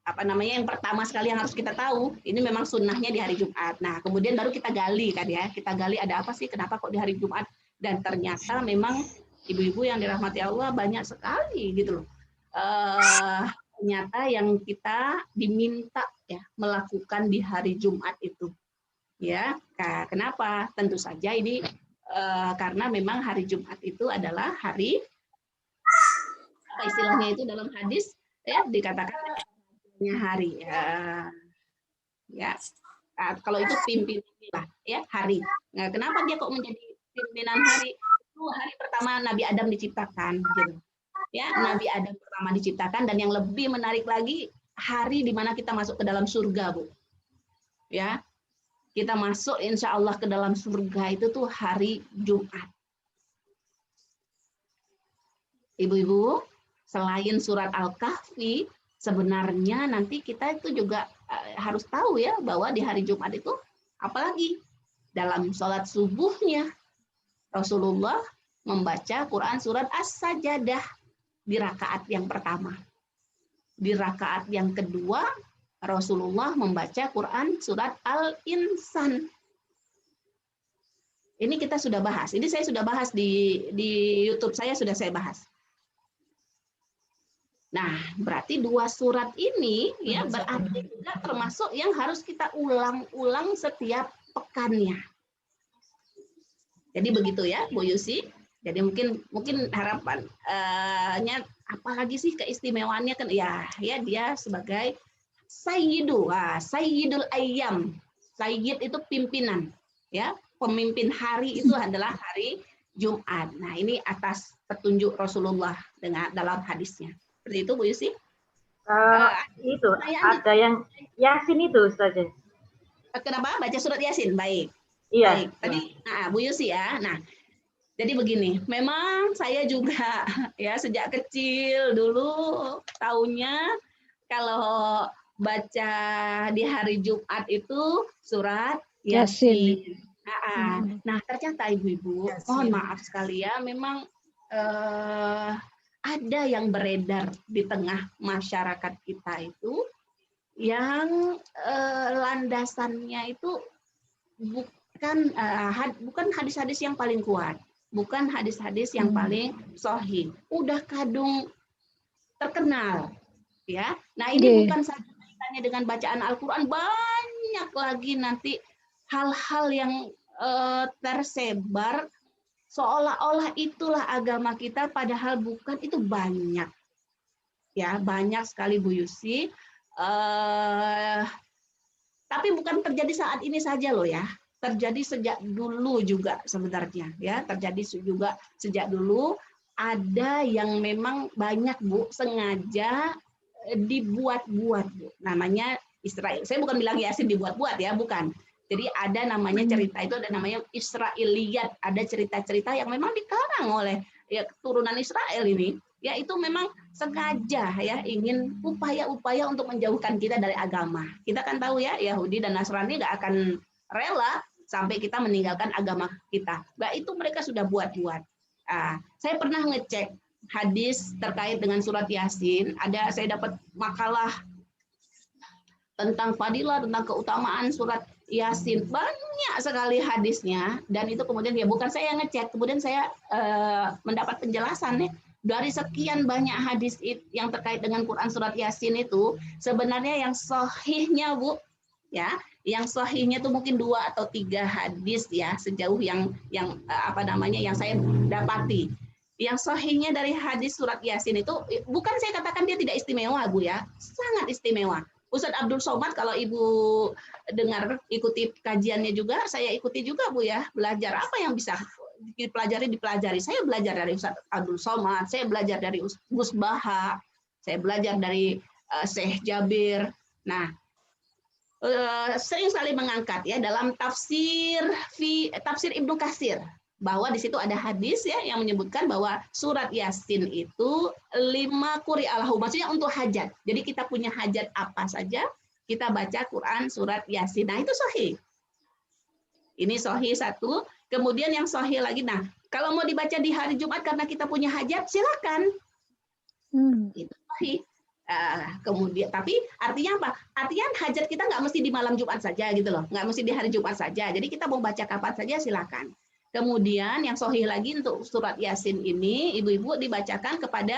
apa namanya yang pertama sekali yang harus kita tahu, ini memang sunnahnya di hari Jumat. Nah, kemudian baru kita gali kan ya. Kita gali ada apa sih, kenapa kok di hari Jumat? Dan ternyata memang ibu-ibu yang dirahmati Allah banyak sekali gitu loh. Ternyata yang kita diminta ya melakukan di hari Jumat itu. Ya, kenapa? Tentu saja ini karena memang hari Jumat itu adalah hari apa istilahnya itu dalam hadis ya dikatakan hari ya. Kalau itu pimpinan lah ya hari. Nah, kenapa dia kok menjadi pimpinan hari? Itu hari pertama Nabi Adam diciptakan gitu. Ya, Nabi Adam pertama diciptakan, dan yang lebih menarik lagi hari di mana kita masuk ke dalam surga, Bu. Ya. Kita masuk insya Allah ke dalam surga itu tuh hari Jumat. Ibu-ibu, selain surat Al-Kahfi, sebenarnya nanti kita itu juga harus tahu ya bahwa di hari Jumat itu apalagi dalam sholat subuhnya Rasulullah membaca Quran surat As-Sajdah di rakaat yang pertama. Di rakaat yang kedua Rasulullah membaca Quran surat Al-Insan. Ini kita sudah bahas. Ini saya sudah bahas di YouTube saya sudah saya bahas. Nah, berarti 2 surat ini ya berarti juga termasuk yang harus kita ulang-ulang setiap pekannya. Jadi begitu ya, Bu Yusi. Jadi mungkin harapannya apalagi sih keistimewaannya kan ya dia sebagai Sayyidul Ayyam. Sayyid itu pimpinan ya, pemimpin hari itu adalah hari Jumat. Nah, ini atas petunjuk Rasulullah dalam hadisnya. Seperti itu Bu Yusi? Itu ada yang Yasin itu saja. Kenapa baca surat Yasin? Baik. Iya. Baik. Tadi Bu Yusi ya. Nah, jadi begini, memang saya juga ya sejak kecil dulu taunya kalau baca di hari Jumat itu surat Yasin. Nah, ternyata ibu-ibu, mohon maaf sekali ya, memang ada yang beredar di tengah masyarakat kita itu yang landasannya itu bukan hadis-hadis yang paling kuat. Bukan hadis-hadis yang paling sahih. Udah kadung terkenal, ya. Nah, ini bukan saja kaitannya dengan bacaan Al-Quran, banyak lagi nanti hal-hal yang tersebar seolah-olah itulah agama kita, padahal bukan. Itu banyak, ya, banyak sekali Bu Yusi. Tapi bukan terjadi saat ini saja loh ya. Terjadi sejak dulu juga sebenarnya ya. Terjadi juga sejak dulu. Ada yang memang banyak Bu sengaja dibuat-buat Bu. Namanya Israel. Saya bukan bilang Yasin dibuat-buat ya, bukan. Jadi ada namanya cerita itu, ada namanya Israiliyat. Ada cerita-cerita yang memang dikarang oleh ya keturunan Israel ini. Ya itu memang sengaja ya ingin upaya-upaya untuk menjauhkan kita dari agama. Kita kan tahu ya Yahudi dan Nasrani nggak akan rela sampai kita meninggalkan agama kita. Nah itu mereka sudah buat-buat. Saya pernah ngecek hadis terkait dengan surat Yasin. Saya dapat makalah tentang fadilah, tentang keutamaan surat Yasin. Banyak sekali hadisnya. Dan itu kemudian ya bukan saya yang ngecek. Kemudian saya mendapat penjelasan nih. Dari sekian banyak hadis yang terkait dengan Quran surat Yasin itu, sebenarnya yang sahihnya Bu, ya, yang sahihnya itu mungkin 2 atau 3 hadis ya, sejauh yang saya dapati. Yang sahihnya dari hadis surat Yasin itu, bukan saya katakan dia tidak istimewa Bu ya, sangat istimewa. Ustadz Abdul Somad, kalau Ibu dengar ikuti kajiannya juga, saya ikuti juga Bu ya, belajar apa yang bisa dipelajari. Saya belajar dari Ustadz Abdul Somad, saya belajar dari Gus Baha, saya belajar dari Syekh Jabir. Nah, sering sekali mengangkat ya dalam tafsir Ibnu Katsir bahwa di situ ada hadis ya yang menyebutkan bahwa surat Yasin itu 5 quri'alahu, maksudnya untuk hajat. Jadi kita punya hajat apa saja, kita baca Quran surat Yasin. Nah, itu sahih. Ini sahih satu. Kemudian yang sahih lagi, nah kalau mau dibaca di hari Jumat karena kita punya hajat, silakan. Itu sahih. Kemudian, tapi artinya apa? Artinya hajat kita nggak mesti di malam Jumat saja gitu loh, nggak mesti di hari Jumat saja. Jadi kita mau baca kapan saja silakan. Kemudian yang sahih lagi untuk surat Yasin ini, ibu-ibu dibacakan kepada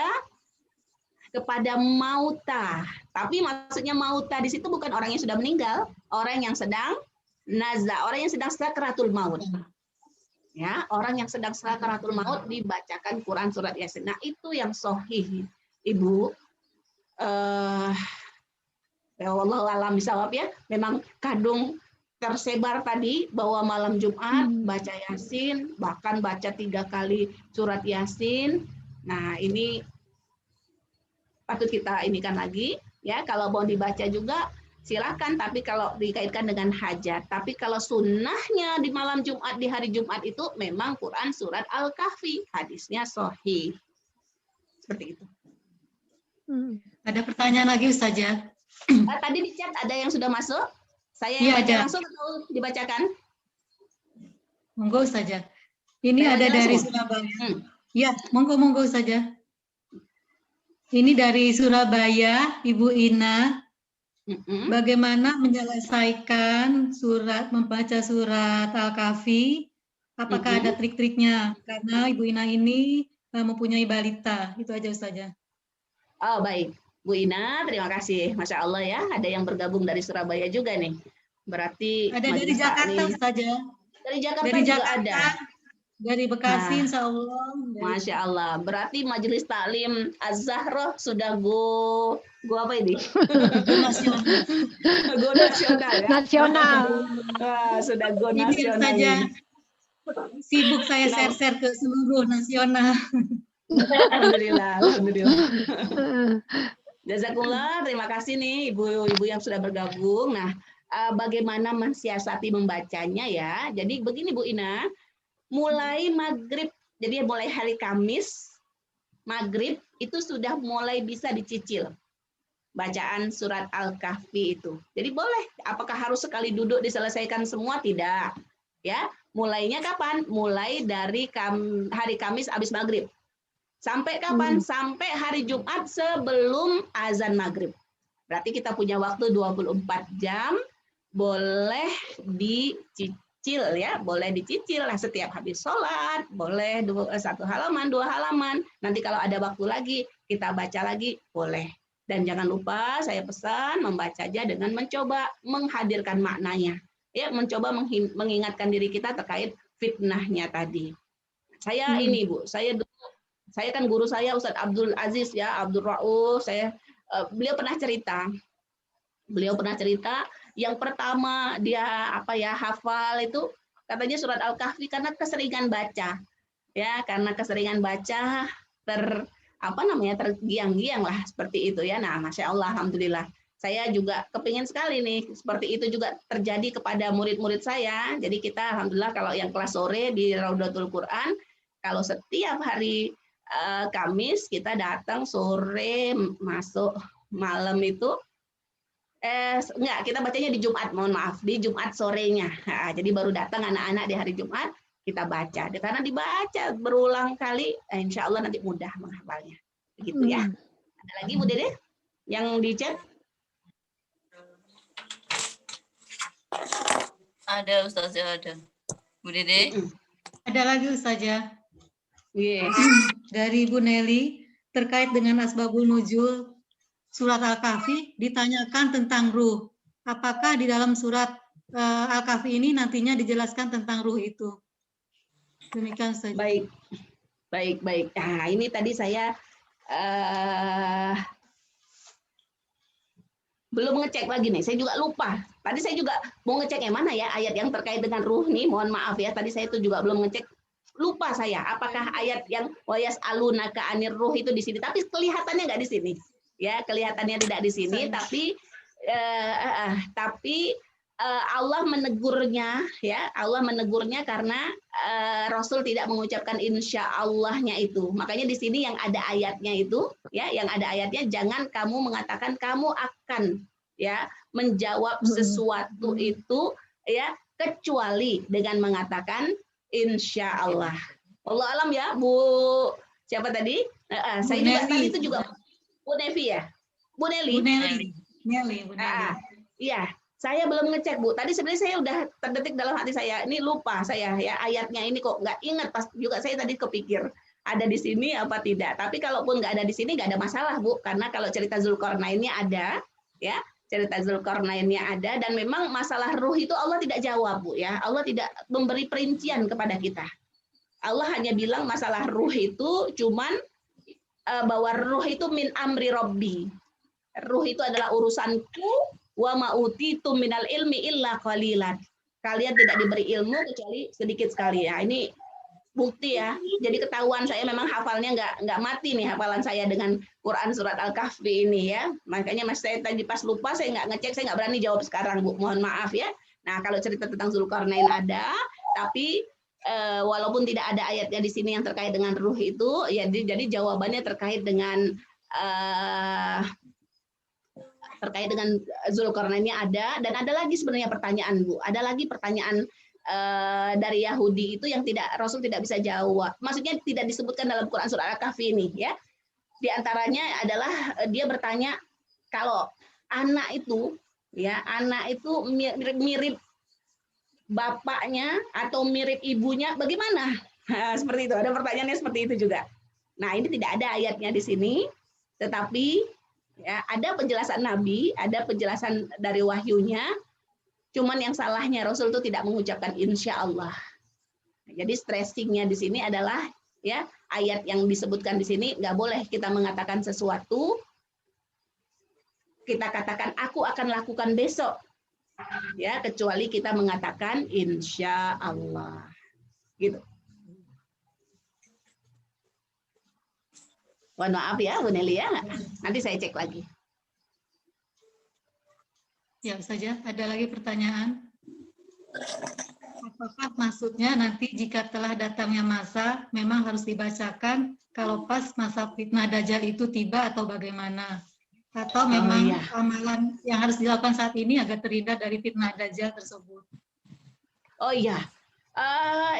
mauta. Tapi maksudnya mauta di situ bukan orang yang sudah meninggal, orang yang sedang nazar, orang yang sedang sakaratul maut. Ya, orang yang sedang sakaratul maut dibacakan Quran surat Yasin. Nah, itu yang sahih, Ibu. Ya Allah alam bisawab ya. Memang kadung tersebar tadi bahwa malam Jumat baca Yasin, bahkan baca 3 kali surat Yasin. Nah, ini patut kita inikan lagi ya. Kalau mau dibaca juga silakan, tapi kalau dikaitkan dengan hajat. Tapi kalau sunnahnya di malam Jumat, di hari Jumat itu memang Quran surat Al-Kahfi. Hadisnya sahih. Seperti itu. Ada pertanyaan lagi Ustazah? Tadi di chat ada yang sudah masuk? Saya Iya, baca ada. langsung atau dibacakan? Monggo Ustazah. Ini Saya ada baca dari langsung. Surabaya. Ya, monggo Ustazah. Ini dari Surabaya, Ibu Ina. Bagaimana menyelesaikan membaca surat Al-Kahfi? Apakah ada trik-triknya? Karena Ibu Ina ini mempunyai balita. Itu aja Ustazah. Oh, baik. Bu Ina, terima kasih. Masya Allah ya, ada yang bergabung dari Surabaya juga nih. Berarti Ada dari majelis Jakarta taklim. Ustazah. Dari Jakarta Dari juga Jakarta, ada. dari Bekasi Insya Allah. Masya Allah. Berarti majelis taklim Az-Zahroh sudah go apa ini? Go nasional ya. Nasional. Sudah go Ini nasional. saja. Ini. Sibuk saya share-share ke seluruh nasional. Alhamdulillah. Jazakumullah, terima kasih nih ibu-ibu yang sudah bergabung. Nah, bagaimana mensiasati membacanya ya? Jadi begini Bu Ina, mulai maghrib, jadi mulai hari Kamis, maghrib itu sudah mulai bisa dicicil bacaan surat Al-Kahfi itu. Jadi boleh, apakah harus sekali duduk diselesaikan semua? Tidak. Ya, mulainya kapan? Mulai dari hari Kamis habis maghrib. Sampai kapan? Sampai hari Jumat sebelum azan maghrib. Berarti kita punya waktu 24 jam, boleh dicicil ya, boleh dicicil lah setiap habis sholat, boleh 1 halaman, 2 halaman. Nanti kalau ada waktu lagi, kita baca lagi, boleh. Dan jangan lupa saya pesan membaca aja dengan mencoba menghadirkan maknanya. Ya, mencoba mengingatkan diri kita terkait fitnahnya tadi. Saya ini Bu, saya kan guru saya Ustadz Abdul Aziz ya, Abdul Rauf, beliau pernah cerita Beliau pernah cerita yang pertama dia hafal itu katanya surat Al-Kahfi karena keseringan baca. Ya, karena keseringan baca tergiang-giang lah seperti itu ya. Nah, Masya Allah, alhamdulillah. Saya juga kepingin sekali nih seperti itu juga terjadi kepada murid-murid saya. Jadi kita alhamdulillah kalau yang kelas sore di Raudatul Quran, kalau setiap hari Kamis kita datang sore masuk malam itu enggak, kita bacanya di Jumat, mohon maaf, di Jumat sorenya. Nah, jadi baru datang anak-anak di hari Jumat kita baca. Karena dibaca berulang kali, insya Allah nanti mudah menghafalnya. Begitu ya. Ada lagi Bu Dede yang di chat? Ada Ustazah, ada. Bu Dede? Ada lagi Ustazah. Yes. Dari Bu Nelly, terkait dengan asbabul nuzul surat Al-Kahfi, ditanyakan tentang ruh. Apakah di dalam surat Al-Kahfi ini nantinya dijelaskan tentang ruh itu? Demikian saja. Baik. Nah, ini tadi saya belum ngecek lagi nih. Saya juga lupa. Tadi saya juga mau ngecek yang mana ya ayat yang terkait dengan ruh nih. Mohon maaf ya. Tadi saya itu juga belum ngecek. Lupa saya. Apakah ayat yang wayas alunaka anir ruh itu di sini? Tapi kelihatannya nggak di sini. Ya, kelihatannya tidak di sini. Tapi Allah menegurnya ya, Allah menegurnya karena Rasul tidak mengucapkan insya Allahnya itu. Makanya di sini yang ada ayatnya itu ya, yang ada ayatnya jangan kamu mengatakan kamu akan ya menjawab sesuatu itu ya kecuali dengan mengatakan insya Allah. Allah alam ya, Bu siapa tadi? Saya juga tadi itu juga Bu Nevi ya, Bu Nelly. Iya. Saya belum ngecek Bu. Tadi sebenarnya saya udah terdetik dalam hati saya. Ini lupa saya ya ayatnya ini kok nggak ingat pas juga saya tadi kepikir ada di sini apa tidak. Tapi kalaupun nggak ada di sini nggak ada masalah Bu. Karena kalau cerita Zulkarnainnya ada ya, cerita Zulkarnainnya ada dan memang masalah ruh itu Allah tidak jawab Bu ya. Allah tidak memberi perincian kepada kita. Allah hanya bilang masalah ruh itu cuman bahwa ruh itu min amri Robbi. Ruh itu adalah urusanku. Wa ma'utitum minal ilmi illa qalilan. Kalian tidak diberi ilmu kecuali sedikit sekali ya. Ini bukti ya. Jadi ketahuan saya memang hafalnya nggak mati nih hafalan saya dengan Quran surat Al-Kahfi ini ya. Makanya Mas saya tadi pas lupa saya nggak ngecek, saya nggak berani jawab sekarang Bu. Mohon maaf ya. Nah kalau cerita tentang Zulkarnain ada, tapi walaupun tidak ada ayatnya di sini yang terkait dengan ruh itu, ya jadi jawabannya terkait dengan Zulkarnainnya ada, dan ada lagi sebenarnya pertanyaan Bu, ada lagi pertanyaan dari Yahudi itu yang Rasul tidak bisa jawab, maksudnya tidak disebutkan dalam Quran surah Al-Kahfi ini ya. Di antaranya adalah dia bertanya kalau anak itu mirip bapaknya atau mirip ibunya bagaimana? Seperti itu, ada pertanyaannya seperti itu juga. Nah ini tidak ada ayatnya di sini, tetapi ya, ada penjelasan Nabi, ada penjelasan dari wahyunya, cuman yang salahnya Rasul itu tidak mengucapkan insya Allah. Jadi stressingnya di sini adalah ya ayat yang disebutkan di sini nggak boleh kita mengatakan sesuatu, kita katakan aku akan lakukan besok, ya kecuali kita mengatakan insya Allah, gitu. Mohon maaf ya Bu Nelly ya, nanti saya cek lagi. Ya saja, ada lagi pertanyaan. Apakah maksudnya nanti jika telah datangnya masa memang harus dibacakan kalau pas masa fitnah Dajjal itu tiba atau bagaimana? Atau memang amalan yang harus dilakukan saat ini agar terhindar dari fitnah Dajjal tersebut? Oh iya.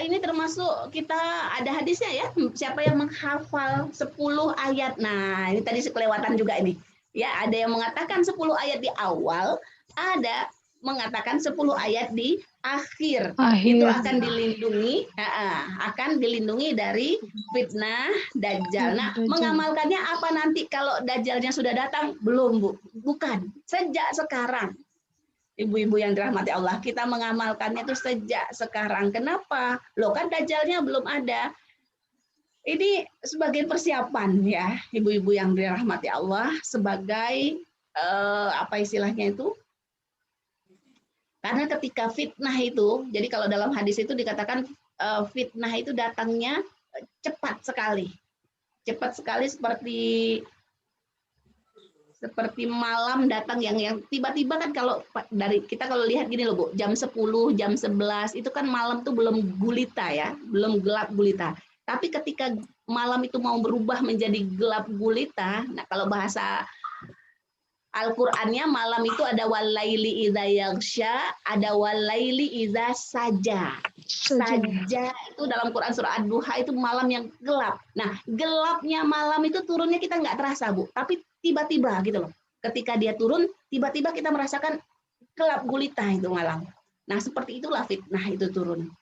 Ini termasuk kita ada hadisnya ya, siapa yang menghafal 10 ayat. Nah, ini tadi kelewatan juga ini. Ya, ada yang mengatakan 10 ayat di awal, ada mengatakan 10 ayat di akhir. Itu akan dilindungi dari fitnah Dajjal. Nah, mengamalkannya apa nanti kalau Dajjalnya sudah datang? Belum, Bu. Bukan. Sejak sekarang. Ibu-ibu yang dirahmati Allah, kita mengamalkannya itu sejak sekarang. Kenapa? Loh kan Dajjalnya belum ada. Ini sebagai persiapan ya, ibu-ibu yang dirahmati Allah, sebagai apa istilahnya itu? Karena ketika fitnah itu, jadi kalau dalam hadis itu dikatakan fitnah itu datangnya cepat sekali seperti malam datang yang tiba-tiba kan. Kalau dari kita kalau lihat gini loh Bu, jam 10, jam 11 itu kan malam tuh belum gulita ya, belum gelap gulita. Tapi ketika malam itu mau berubah menjadi gelap gulita, nah kalau bahasa Al-Qur'annya malam itu ada walaili idza yaghsha, ada walaili idza saja. Saja itu dalam Quran surah Ad-Duha itu malam yang gelap. Nah, gelapnya malam itu turunnya kita nggak terasa, Bu. Tapi tiba-tiba gitu loh. Ketika dia turun, tiba-tiba kita merasakan gelap gulita itu malam. Nah, seperti itulah fitnah itu turun.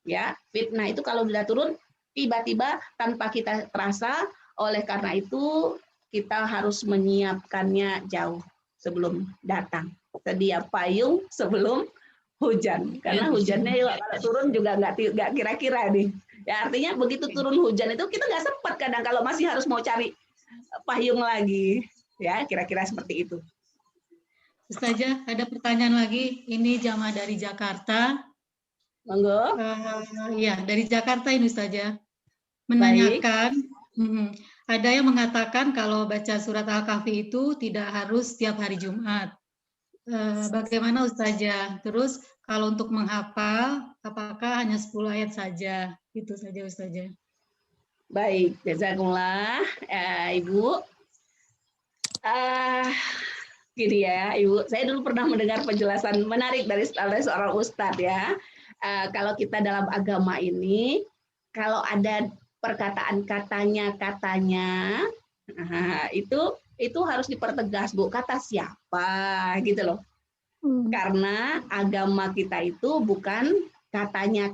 Ya, fitnah itu kalau sudah turun, tiba-tiba tanpa kita terasa. Oleh karena itu, kita harus menyiapkannya jauh sebelum datang. Sedia payung sebelum hujan, karena hujannya kalau turun juga nggak kira-kira nih. Ya artinya begitu turun hujan itu kita nggak sempat kadang kalau masih harus mau cari payung lagi. Ya kira-kira seperti itu. Ustazah, ada pertanyaan lagi. Ini jamaah dari Jakarta. Monggo. Iya, dari Jakarta ini Ustazah. Menanyakan, ada yang mengatakan kalau baca surat Al-Kahfi itu tidak harus setiap hari Jumat. Bagaimana Ustazah? Terus kalau untuk menghafal, apakah hanya 10 ayat saja? Itu saja Ustazah. Baik, jazakumullah Ibu. Gini ya Ibu, saya dulu pernah mendengar penjelasan menarik dari seorang ustadz ya. Kalau kita dalam agama ini, kalau ada perkataan katanya, itu harus dipertegas Bu, kata siapa gitu loh. Karena agama kita itu bukan katanya.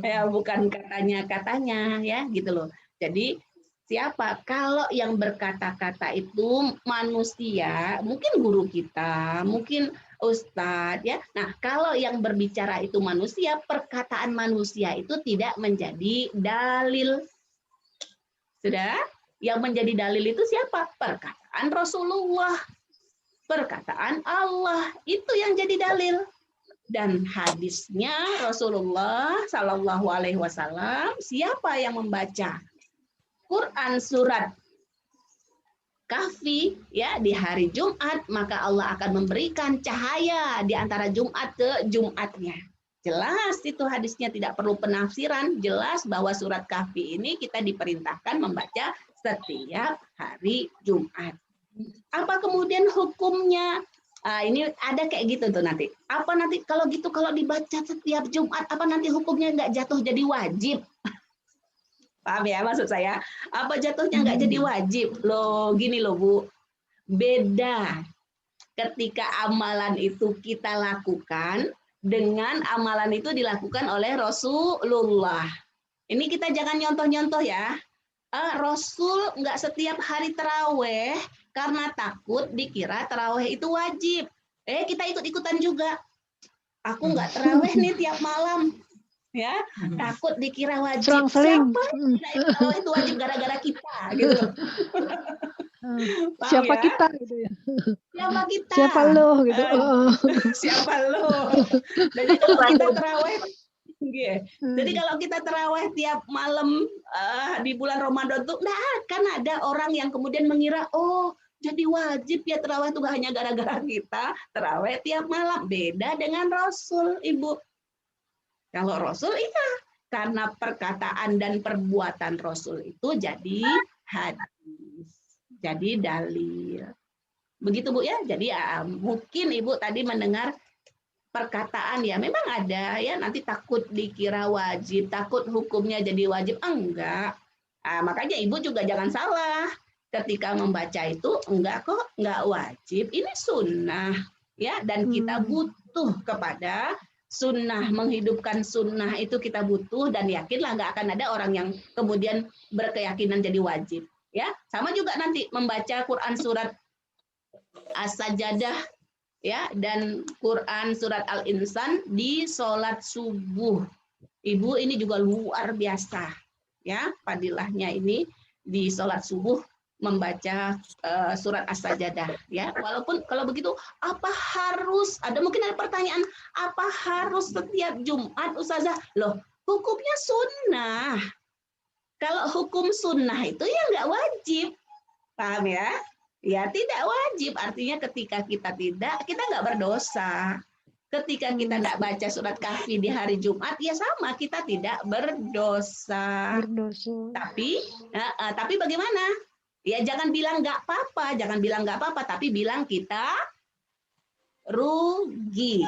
Ya, bukan katanya ya gitu loh. Jadi siapa? Kalau yang berkata-kata itu manusia, mungkin guru kita, mungkin ustadz ya. Nah, kalau yang berbicara itu manusia, perkataan manusia itu tidak menjadi dalil. Sudah? Yang menjadi dalil itu siapa? Perkataan Rasulullah, perkataan Allah, itu yang jadi dalil. Dan hadisnya Rasulullah Shallallahu Alaihi Wasallam, siapa yang membaca Quran surat Kahfi ya di hari Jumat, maka Allah akan memberikan cahaya di antara Jumat ke Jumatnya. Jelas itu hadisnya, tidak perlu penafsiran, jelas bahwa surat Kahfi ini kita diperintahkan membaca setiap hari Jumat. Apa kemudian hukumnya? Ini ada kayak gitu tuh nanti. Apa nanti kalau gitu, kalau dibaca setiap Jumat, apa nanti hukumnya nggak jatuh jadi wajib? Paham ya maksud saya? Apa jatuhnya nggak jadi wajib? Loh, gini loh Bu, beda ketika amalan itu kita lakukan dengan amalan itu dilakukan oleh Rasulullah. Ini kita jangan nyontoh-nyontoh ya. Rasul nggak setiap hari terawih karena takut dikira terawih itu wajib. Kita ikut-ikutan juga. Aku nggak terawih nih tiap malam. Ya, takut dikira wajib. Siapa terawih itu wajib gara-gara kita gitu. Siapa ya? kita gitu ya. Siapa kita? Siapa lo gitu. Siapa lo? Jadi kalau kita terawih jadi kalau kita terawih tiap malam di bulan Ramadan tuh nggak akan ada orang yang kemudian mengira, oh jadi wajib ya terawih itu hanya gara-gara kita terawih tiap malam. Beda dengan Rasul, Ibu. Kalau Rasul iya, karena perkataan dan perbuatan Rasul itu jadi hadis, jadi dalil. Begitu Bu ya. Jadi mungkin Ibu tadi mendengar perkataan ya memang ada ya, nanti takut dikira wajib, takut hukumnya jadi wajib. Enggak. Makanya Ibu juga jangan salah. Ketika membaca itu enggak kok, enggak wajib. Ini sunnah ya, dan kita butuh kepada sunnah, menghidupkan sunnah itu kita butuh, dan yakinlah nggak akan ada orang yang kemudian berkeyakinan jadi wajib. Ya, sama juga nanti membaca Quran surat As-Sajdah ya, dan Quran surat Al-Insan di sholat subuh. Ibu, ini juga luar biasa ya, fadilahnya ini di sholat subuh membaca surat As-Sajdah ya. Walaupun kalau begitu apa harus mungkin ada pertanyaan, apa harus setiap Jumat Ustazah? Loh, hukumnya sunnah. Kalau hukum sunnah itu ya nggak wajib. Paham ya? Ya tidak wajib, artinya ketika kita nggak berdosa. Ketika kita tidak baca surat Kahfi di hari Jumat, ya sama, kita tidak berdosa. Tapi bagaimana? Ya jangan bilang nggak apa-apa, tapi bilang kita rugi.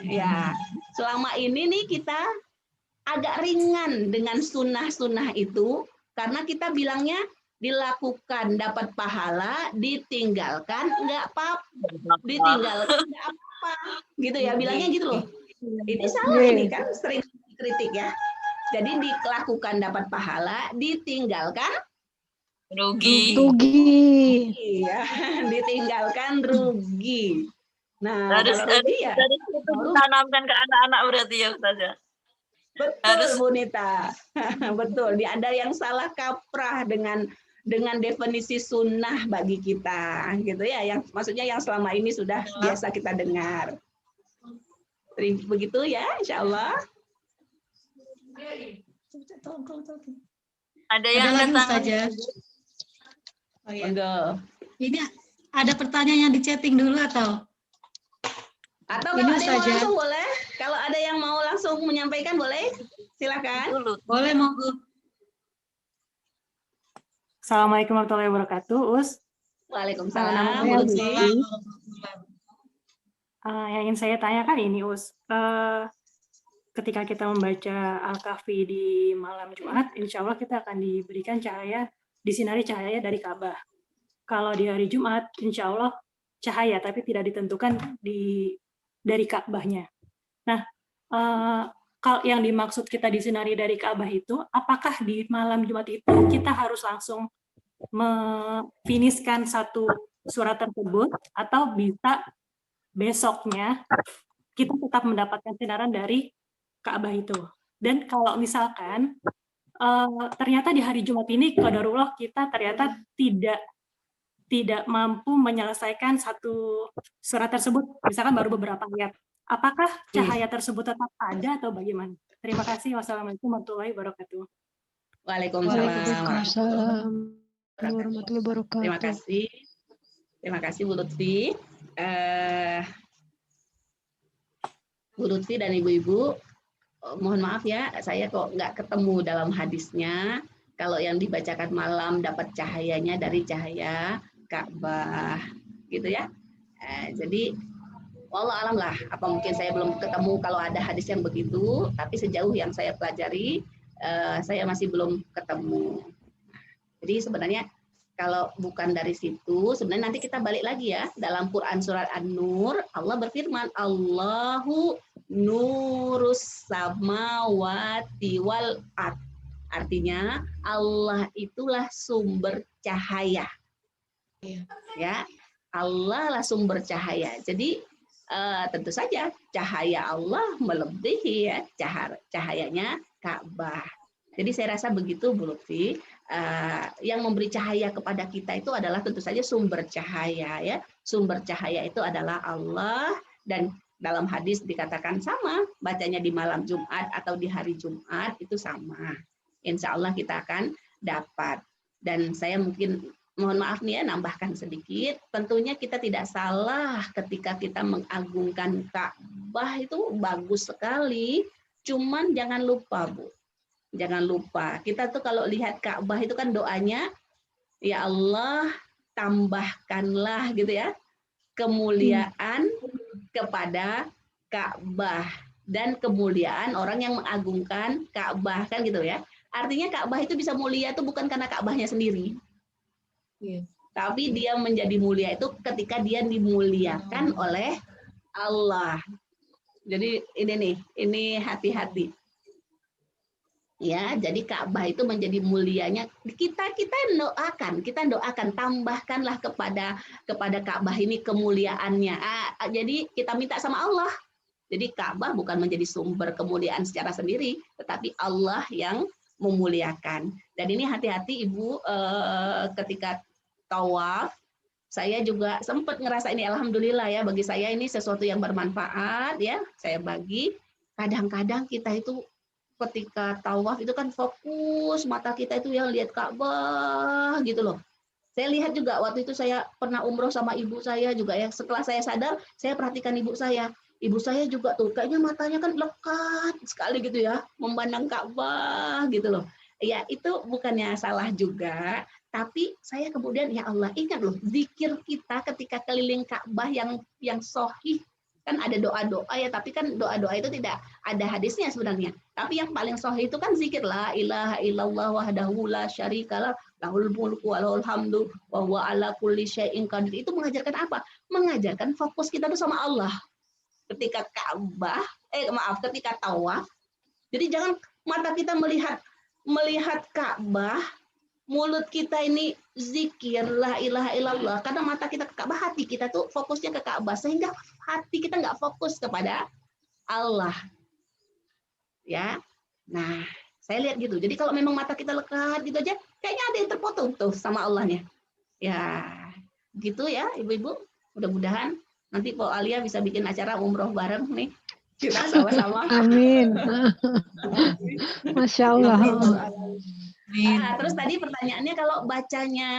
Ya, selama ini nih kita agak ringan dengan sunnah-sunnah itu, karena kita bilangnya dilakukan dapat pahala, ditinggalkan nggak apa-apa, gitu ya, bilangnya gitu loh. Ini salah ini kan, sering kritik ya. Jadi dilakukan dapat pahala, ditinggalkan rugi. Iya, ditinggalkan rugi. Nah, Harus ditanamkan ke anak-anak berarti ya Ustazah. Betul, Bu Nita. Betul. Ada yang salah kaprah dengan definisi sunnah bagi kita, gitu ya. Yang maksudnya yang selama ini sudah biasa kita dengar. Begitu ya, insya Allah. Ada yang lagi datang saja. Oh, ya. Ini ada pertanyaan yang di chatting dulu atau kalau ada yang mau langsung boleh. Kalau ada yang mau langsung menyampaikan boleh, silakan. Boleh, monggo. Assalamualaikum warahmatullahi wabarakatuh, Us. Waalaikumsalam. Yang ingin saya tanyakan ini, Us. Ketika kita membaca Al-Kahfi di malam Jumat, insya Allah kita akan diberikan cahaya, disinari cahaya dari Ka'bah. Kalau di hari Jumat, insya Allah cahaya, tapi tidak ditentukan dari Ka'bahnya. Nah, kalau yang dimaksud kita disinari dari Ka'bah itu, apakah di malam Jumat itu kita harus langsung memfiniskan satu surat tersebut, atau bisa besoknya kita tetap mendapatkan sinaran dari Ka'bah itu? Dan kalau misalkan ternyata di hari Jumat ini qadarullah kita ternyata tidak mampu menyelesaikan satu surat tersebut, misalkan baru beberapa ayat, apakah cahaya tersebut tetap ada atau bagaimana? Terima kasih. Wassalamualaikum warahmatullahi wabarakatuh. Waalaikumsalam warahmatullahi wabarakatuh. Terima kasih Bu Lutfi. Bu Lutfi dan ibu-ibu, mohon maaf ya, saya kok nggak ketemu dalam hadisnya. Kalau yang dibacakan malam dapat cahayanya dari cahaya Ka'bah, gitu ya. Jadi wallah alam lah, apa mungkin saya belum ketemu kalau ada hadis yang begitu, tapi sejauh yang saya pelajari, saya masih belum ketemu. Jadi sebenarnya kalau bukan dari situ, sebenarnya nanti kita balik lagi ya, dalam Quran surat An-Nur, Allah berfirman, Allahu nurus samawati wal ard. Artinya Allah itulah sumber cahaya. Ya, Allah lah sumber cahaya. Jadi tentu saja cahaya Allah melebihi ya cahayanya Ka'bah. Jadi saya rasa begitu Bu Lutfi. Yang memberi cahaya kepada kita itu adalah tentu saja sumber cahaya ya. Sumber cahaya itu adalah Allah, dan dalam hadis dikatakan sama, bacanya di malam Jumat atau di hari Jumat itu sama. Insya Allah kita akan dapat. Dan saya mungkin mohon maaf nih ya, nambahkan sedikit. Tentunya kita tidak salah ketika kita mengagungkan Ka'bah, itu bagus sekali. Cuman jangan lupa Bu, jangan lupa. Kita tuh kalau lihat Ka'bah itu kan doanya, ya Allah tambahkanlah gitu ya, kemuliaan kepada Ka'bah dan kemuliaan orang yang mengagungkan Ka'bah, kan gitu ya. Artinya Ka'bah itu bisa mulia itu bukan karena Ka'bahnya sendiri. Tapi dia menjadi mulia itu ketika dia dimuliakan oleh Allah. Jadi ini nih, ini hati-hati. Ya, jadi Ka'bah itu menjadi mulianya. Kita doakan, tambahkanlah kepada Ka'bah ini kemuliaannya. Jadi kita minta sama Allah. Jadi Ka'bah bukan menjadi sumber kemuliaan secara sendiri, tetapi Allah yang memuliakan. Dan ini hati-hati Ibu, ketika tawaf, saya juga sempat ngerasa ini, alhamdulillah ya, bagi saya ini sesuatu yang bermanfaat ya, saya bagi. Kadang-kadang kita itu ketika tawaf itu kan fokus, mata kita itu yang lihat Ka'bah gitu loh. Saya lihat juga waktu itu saya pernah umroh sama ibu saya juga ya, setelah saya sadar, saya perhatikan ibu saya. Ibu saya juga tuh kayaknya matanya kan lekat sekali gitu ya, memandang Ka'bah gitu loh. Ya itu bukannya salah juga, tapi saya kemudian ya Allah ingat loh, zikir kita ketika keliling Ka'bah yang sahih kan ada doa-doa ya, tapi kan doa-doa itu tidak ada hadisnya sebenarnya. Tapi yang paling sahih itu kan zikir la ilaha illallah wahdahu la syarikalah lahul mulku wa lahul hamdu wa huwa ala kulli syai'in qadir. Itu mengajarkan apa? Mengajarkan fokus kita tuh sama Allah. Ketika Ka'bah, ketika tawaf. Jadi jangan mata kita melihat Ka'bah, mulut kita ini zikir la ilaha illallah, karena mata kita ke Ka'bah, hati kita tuh fokusnya ke Ka'bah, sehingga hati kita nggak fokus kepada Allah. Ya, nah saya lihat gitu. Jadi kalau memang mata kita lekat gitu aja, kayaknya ada yang terpotong tuh sama Allahnya. Ya, gitu ya ibu-ibu. Mudah-mudahan nanti Pak Alia bisa bikin acara umroh bareng nih. Kita sama-sama. Amin. Masya Allah. Terus tadi pertanyaannya kalau bacanya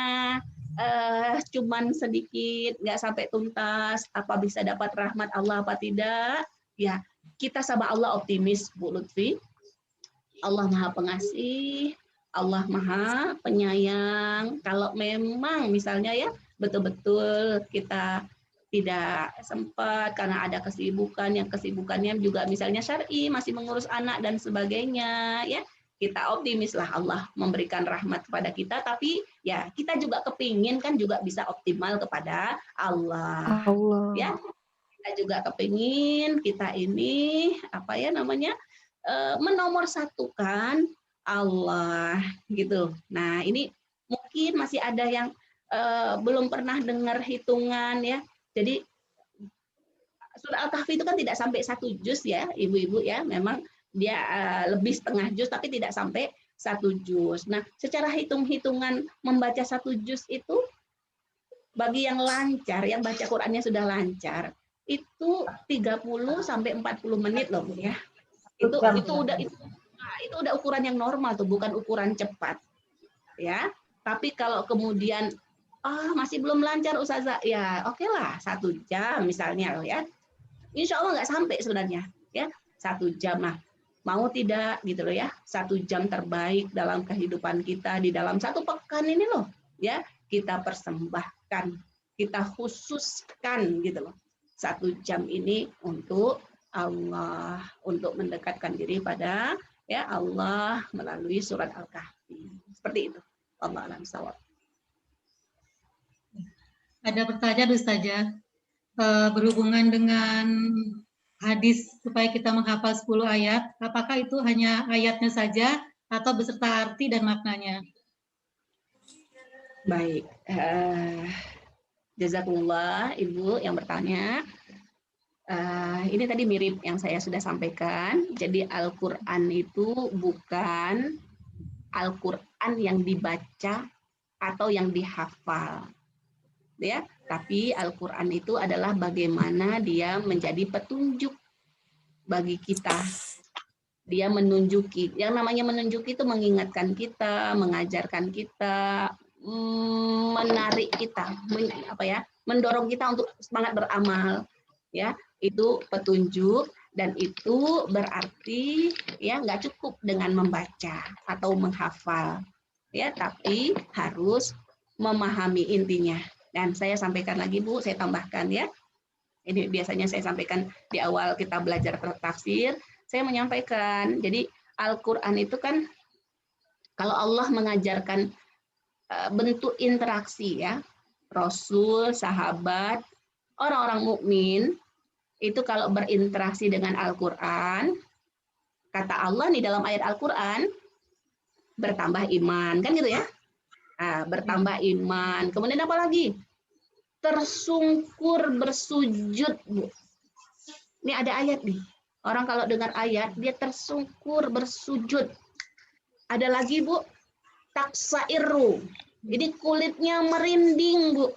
cuman sedikit, nggak sampai tuntas, apa bisa dapat rahmat Allah apa tidak? Ya, kita sama Allah optimis, Bu Lutfi. Allah Maha Pengasih, Allah Maha Penyayang. Kalau memang misalnya ya betul-betul kita tidak sempat karena ada kesibukannya juga misalnya syar'i, masih mengurus anak dan sebagainya, ya kita optimis lah Allah memberikan rahmat kepada kita, tapi ya kita juga kepingin kan juga bisa optimal kepada Allah. Ya kita juga kepingin kita ini apa ya namanya menomorsatukan Allah gitu. Nah ini mungkin masih ada yang belum pernah dengar hitungan ya. Jadi surah Al-Kahfi itu kan tidak sampai 1 juz ya, ibu-ibu ya. Memang dia lebih setengah juz tapi tidak sampai 1 juz. Nah, secara hitung-hitungan membaca 1 juz itu bagi yang lancar, yang baca Qur'annya sudah lancar, itu 30 sampai 40 menit loh, Bu ya. Itu udah ukuran yang normal tuh, bukan ukuran cepat. Ya. Tapi kalau kemudian masih belum lancar Ustazah, ya oke lah 1 jam misalnya loh ya. Insya Allah nggak sampai sebenarnya ya 1 jam lah. Mau tidak gitu loh ya, 1 jam terbaik dalam kehidupan kita di dalam 1 pekan ini loh ya, kita persembahkan, kita khususkan gitu loh 1 jam ini untuk Allah, untuk mendekatkan diri pada ya Allah melalui surat Al-Kahfi. Seperti itu. Allah alam sawab. Ada pertanyaan Ustazah, berhubungan dengan hadis supaya kita menghafal 10 ayat, apakah itu hanya ayatnya saja atau beserta arti dan maknanya? Baik, jazakumullah Ibu yang bertanya. Ini tadi mirip yang saya sudah sampaikan. Jadi Al-Quran itu bukan Al-Quran yang dibaca atau yang dihafal. Ya, tapi Al-Quran itu adalah bagaimana dia menjadi petunjuk bagi kita. Dia menunjuki, yang namanya menunjuki itu mengingatkan kita, mengajarkan kita, menarik kita, mendorong kita untuk semangat beramal. Ya, itu petunjuk dan itu berarti ya nggak cukup dengan membaca atau menghafal. Ya, tapi harus memahami intinya. Dan saya sampaikan lagi Bu, saya tambahkan ya. Ini biasanya saya sampaikan di awal kita belajar tafsir, saya menyampaikan. Jadi Al-Qur'an itu kan kalau Allah mengajarkan bentuk interaksi ya. Rasul, sahabat, orang-orang mukmin itu kalau berinteraksi dengan Al-Qur'an, kata Allah nih dalam ayat Al-Qur'an, bertambah iman, kan gitu ya. Bertambah iman. Kemudian apa lagi? Tersungkur bersujud, Bu. Ini ada ayat nih. Orang kalau dengar ayat, dia tersungkur bersujud. Ada lagi, Bu. taksairu. Jadi kulitnya merinding, Bu.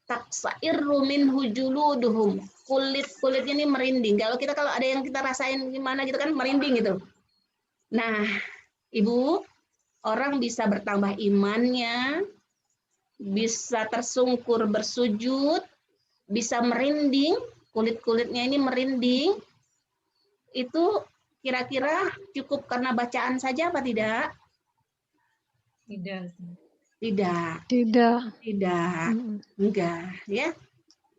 Taksairu minhu juluduhum. Kulit-kulitnya ini merinding. Kalau ada yang kita rasain gimana gitu kan merinding gitu. Nah, Ibu, orang bisa bertambah imannya, bisa tersungkur bersujud, bisa merinding, kulit-kulitnya ini merinding. Itu kira-kira cukup karena bacaan saja apa tidak? Tidak. Tidak. Tidak. Tidak. Enggak, ya.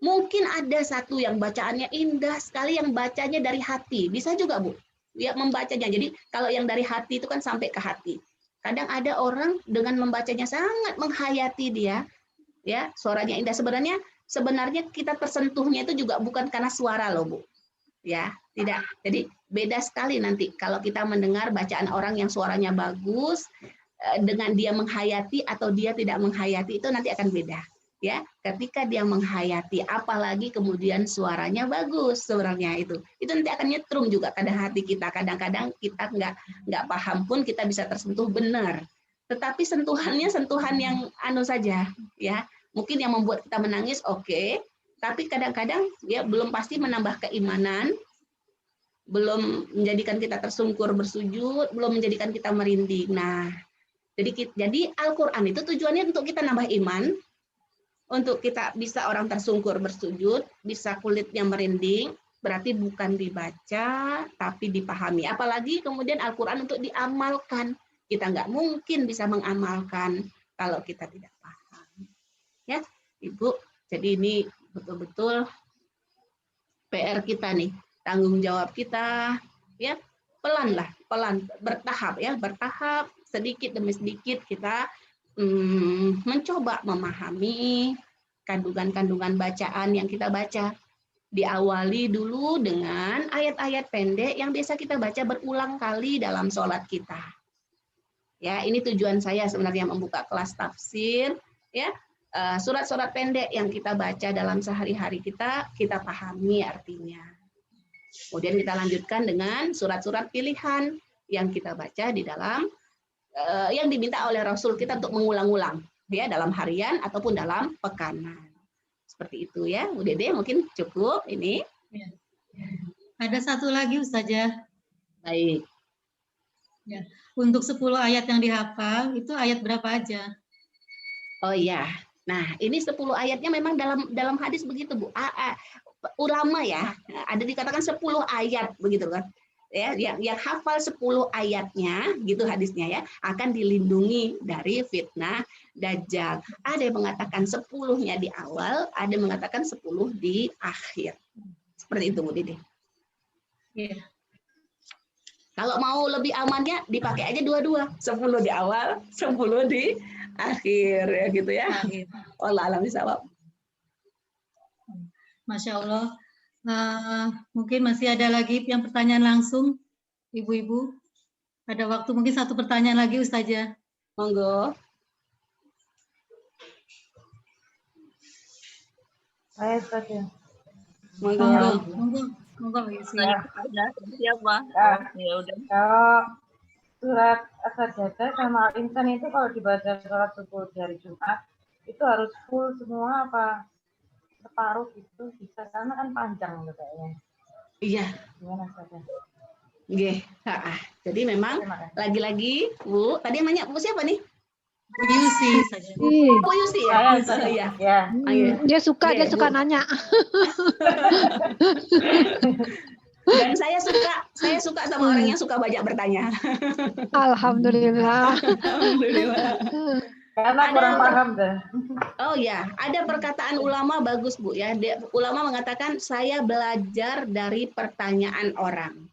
Mungkin ada satu yang bacaannya indah sekali, yang bacanya dari hati. Bisa juga, Bu. Ya, membacanya. Jadi kalau yang dari hati itu kan sampai ke hati. Kadang ada orang dengan membacanya sangat menghayati dia, ya, suaranya indah. Sebenarnya kita tersentuhnya itu juga bukan karena suara loh, Bu. Ya, tidak. Jadi beda sekali nanti kalau kita mendengar bacaan orang yang suaranya bagus dengan dia menghayati atau dia tidak menghayati, itu nanti akan beda. Ya, ketika dia menghayati, apalagi kemudian suaranya bagus, sebenarnya itu nanti akan nyetrum juga pada hati kita. Kadang-kadang kita nggak paham pun kita bisa tersentuh benar. Tetapi sentuhannya sentuhan yang saja, ya. Mungkin yang membuat kita menangis, oke. Tapi kadang-kadang ya belum pasti menambah keimanan, belum menjadikan kita tersungkur bersujud, belum menjadikan kita merinding. Nah, jadi Al-Quran itu tujuannya untuk kita nambah iman, untuk kita bisa orang tersungkur bersujud, bisa kulitnya merinding, berarti bukan dibaca, tapi dipahami. Apalagi kemudian Al-Quran untuk diamalkan. Kita nggak mungkin bisa mengamalkan kalau kita tidak paham. Ya, Ibu, jadi ini betul-betul PR kita nih, tanggung jawab kita, ya, pelan, bertahap, ya, bertahap, sedikit demi sedikit kita mencoba memahami kandungan-kandungan bacaan yang kita baca. Diawali dulu dengan ayat-ayat pendek yang biasa kita baca berulang kali dalam sholat kita. Ya, ini tujuan saya sebenarnya membuka kelas tafsir, ya, surat-surat pendek yang kita baca dalam sehari-hari kita pahami artinya. Kemudian kita lanjutkan dengan surat-surat pilihan yang kita baca di dalam yang diminta oleh Rasul kita untuk mengulang-ulang, ya, dalam harian ataupun dalam pekanan. Seperti itu, ya. Bu Dede, mungkin cukup ini. Ya. Ada satu lagi, Ustazah. Baik. Ya. Untuk 10 ayat yang dihafal, itu ayat berapa aja? Oh iya. Nah, ini 10 ayatnya memang dalam hadis begitu, Bu. Ulama ya, ada dikatakan 10 ayat begitu kan. Ya, yang hafal 10 ayatnya gitu hadisnya ya, akan dilindungi dari fitnah Dajjal. Ada yang mengatakan 10-nya di awal, ada yang mengatakan 10 di akhir. Seperti itu, Bu Dede. Iya. Kalau mau lebih amannya dipakai aja dua-dua, 10 di awal, 10 di akhir, ya gitu ya. Wallah alam bisawab. Masya Allah. Mungkin masih ada lagi yang pertanyaan langsung, Ibu-ibu. Ada waktu mungkin satu pertanyaan lagi, Ustazah. Monggo. Saya Ustazah. Monggo, Mbak Yusi. Siapa? Ya udah. Kalau surat As-Sajdah sama Al-Insan itu kalau dibaca sholat subuh di hari Jumat, itu harus full semua apa separuh itu bisa, karena kan panjang kayaknya. Iya. Gimana saja? Oke. Jadi memang lagi-lagi Bu, tadi namanya Bu siapa nih? Bu Yusi. Bu Yusi ya. Iya. Ya. Dia suka nanya. Dan saya suka sama orang yang suka banyak bertanya. Alhamdulillah. Alhamdulillah. Karena kurang paham deh. Oh ya, ada perkataan ulama bagus Bu ya. Ulama mengatakan saya belajar dari pertanyaan orang.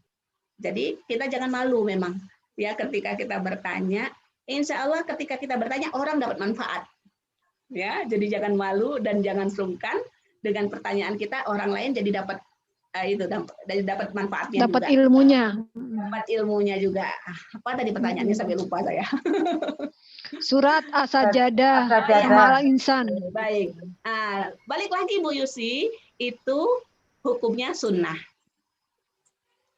Jadi kita jangan malu memang ya ketika kita bertanya. Insya Allah ketika kita bertanya orang dapat manfaat. Ya, jadi jangan malu dan jangan sungkan dengan pertanyaan kita, orang lain jadi dapat dapat manfaatnya. Dapat juga. Ilmunya. Dapat ilmunya juga. Apa tadi pertanyaannya sampai lupa saya. Surat As-Sajdah As-Sajdah. Al-Insan. Baik. Balik lagi Bu Yusi, itu hukumnya sunnah.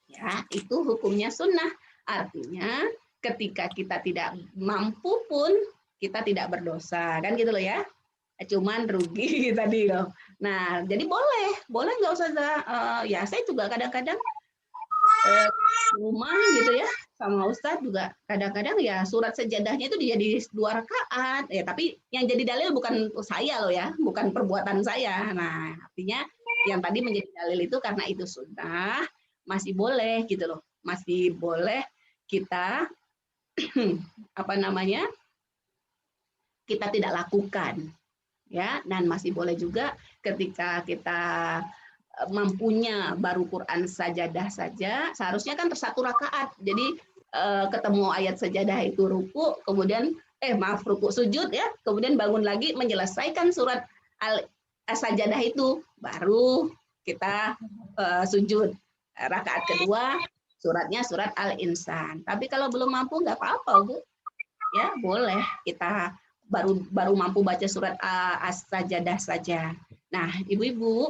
Ya, itu hukumnya sunnah. Artinya ketika kita tidak mampu pun kita tidak berdosa, kan gitu loh ya. Cuman rugi tadi loh. Nah, jadi boleh nggak usah ya saya juga kadang-kadang rumah gitu ya sama Ustadz juga kadang-kadang ya surat sajadahnya itu jadi 2 rakaat ya, tapi yang jadi dalil bukan saya loh ya, bukan perbuatan saya. Nah, artinya yang tadi menjadi dalil itu karena itu sunnah, masih boleh gitu loh, masih boleh kita apa namanya, kita tidak lakukan ya, dan masih boleh juga ketika kita mampunya baru Quran sajadah saja, seharusnya kan 1 rakaat. Jadi ketemu ayat sajadah itu ruku, kemudian ruku sujud ya, kemudian bangun lagi menyelesaikan surat sajadah itu, baru kita sujud. Rakaat kedua suratnya surat Al-Insan. Tapi kalau belum mampu nggak apa-apa, Bu. Ya, boleh kita baru mampu baca surat As-Sajadah saja. Nah, Ibu-ibu,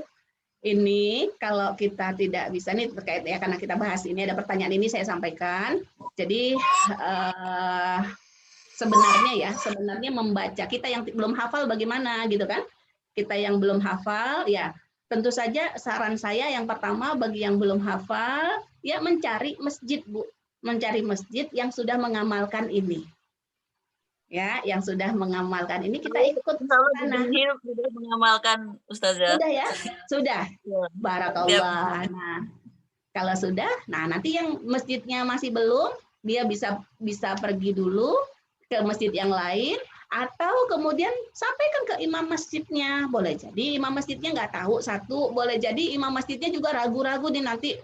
ini kalau kita tidak bisa nih terkait ya, karena kita bahas ini, ada pertanyaan ini saya sampaikan. Jadi sebenarnya membaca, kita yang belum hafal bagaimana gitu kan? Kita yang belum hafal ya tentu saja saran saya yang pertama bagi yang belum hafal ya mencari masjid, Bu. Mencari masjid yang sudah mengamalkan ini. Ya, yang sudah mengamalkan ini kita ikut sana. Sudah mengamalkan Ustazah. Sudah ya? Sudah. Barakallah. Nah, kalau sudah, nah nanti yang masjidnya masih belum, dia bisa pergi dulu ke masjid yang lain atau kemudian sampaikan ke imam masjidnya. Boleh jadi imam masjidnya nggak tahu satu, boleh jadi imam masjidnya juga ragu-ragu nih nanti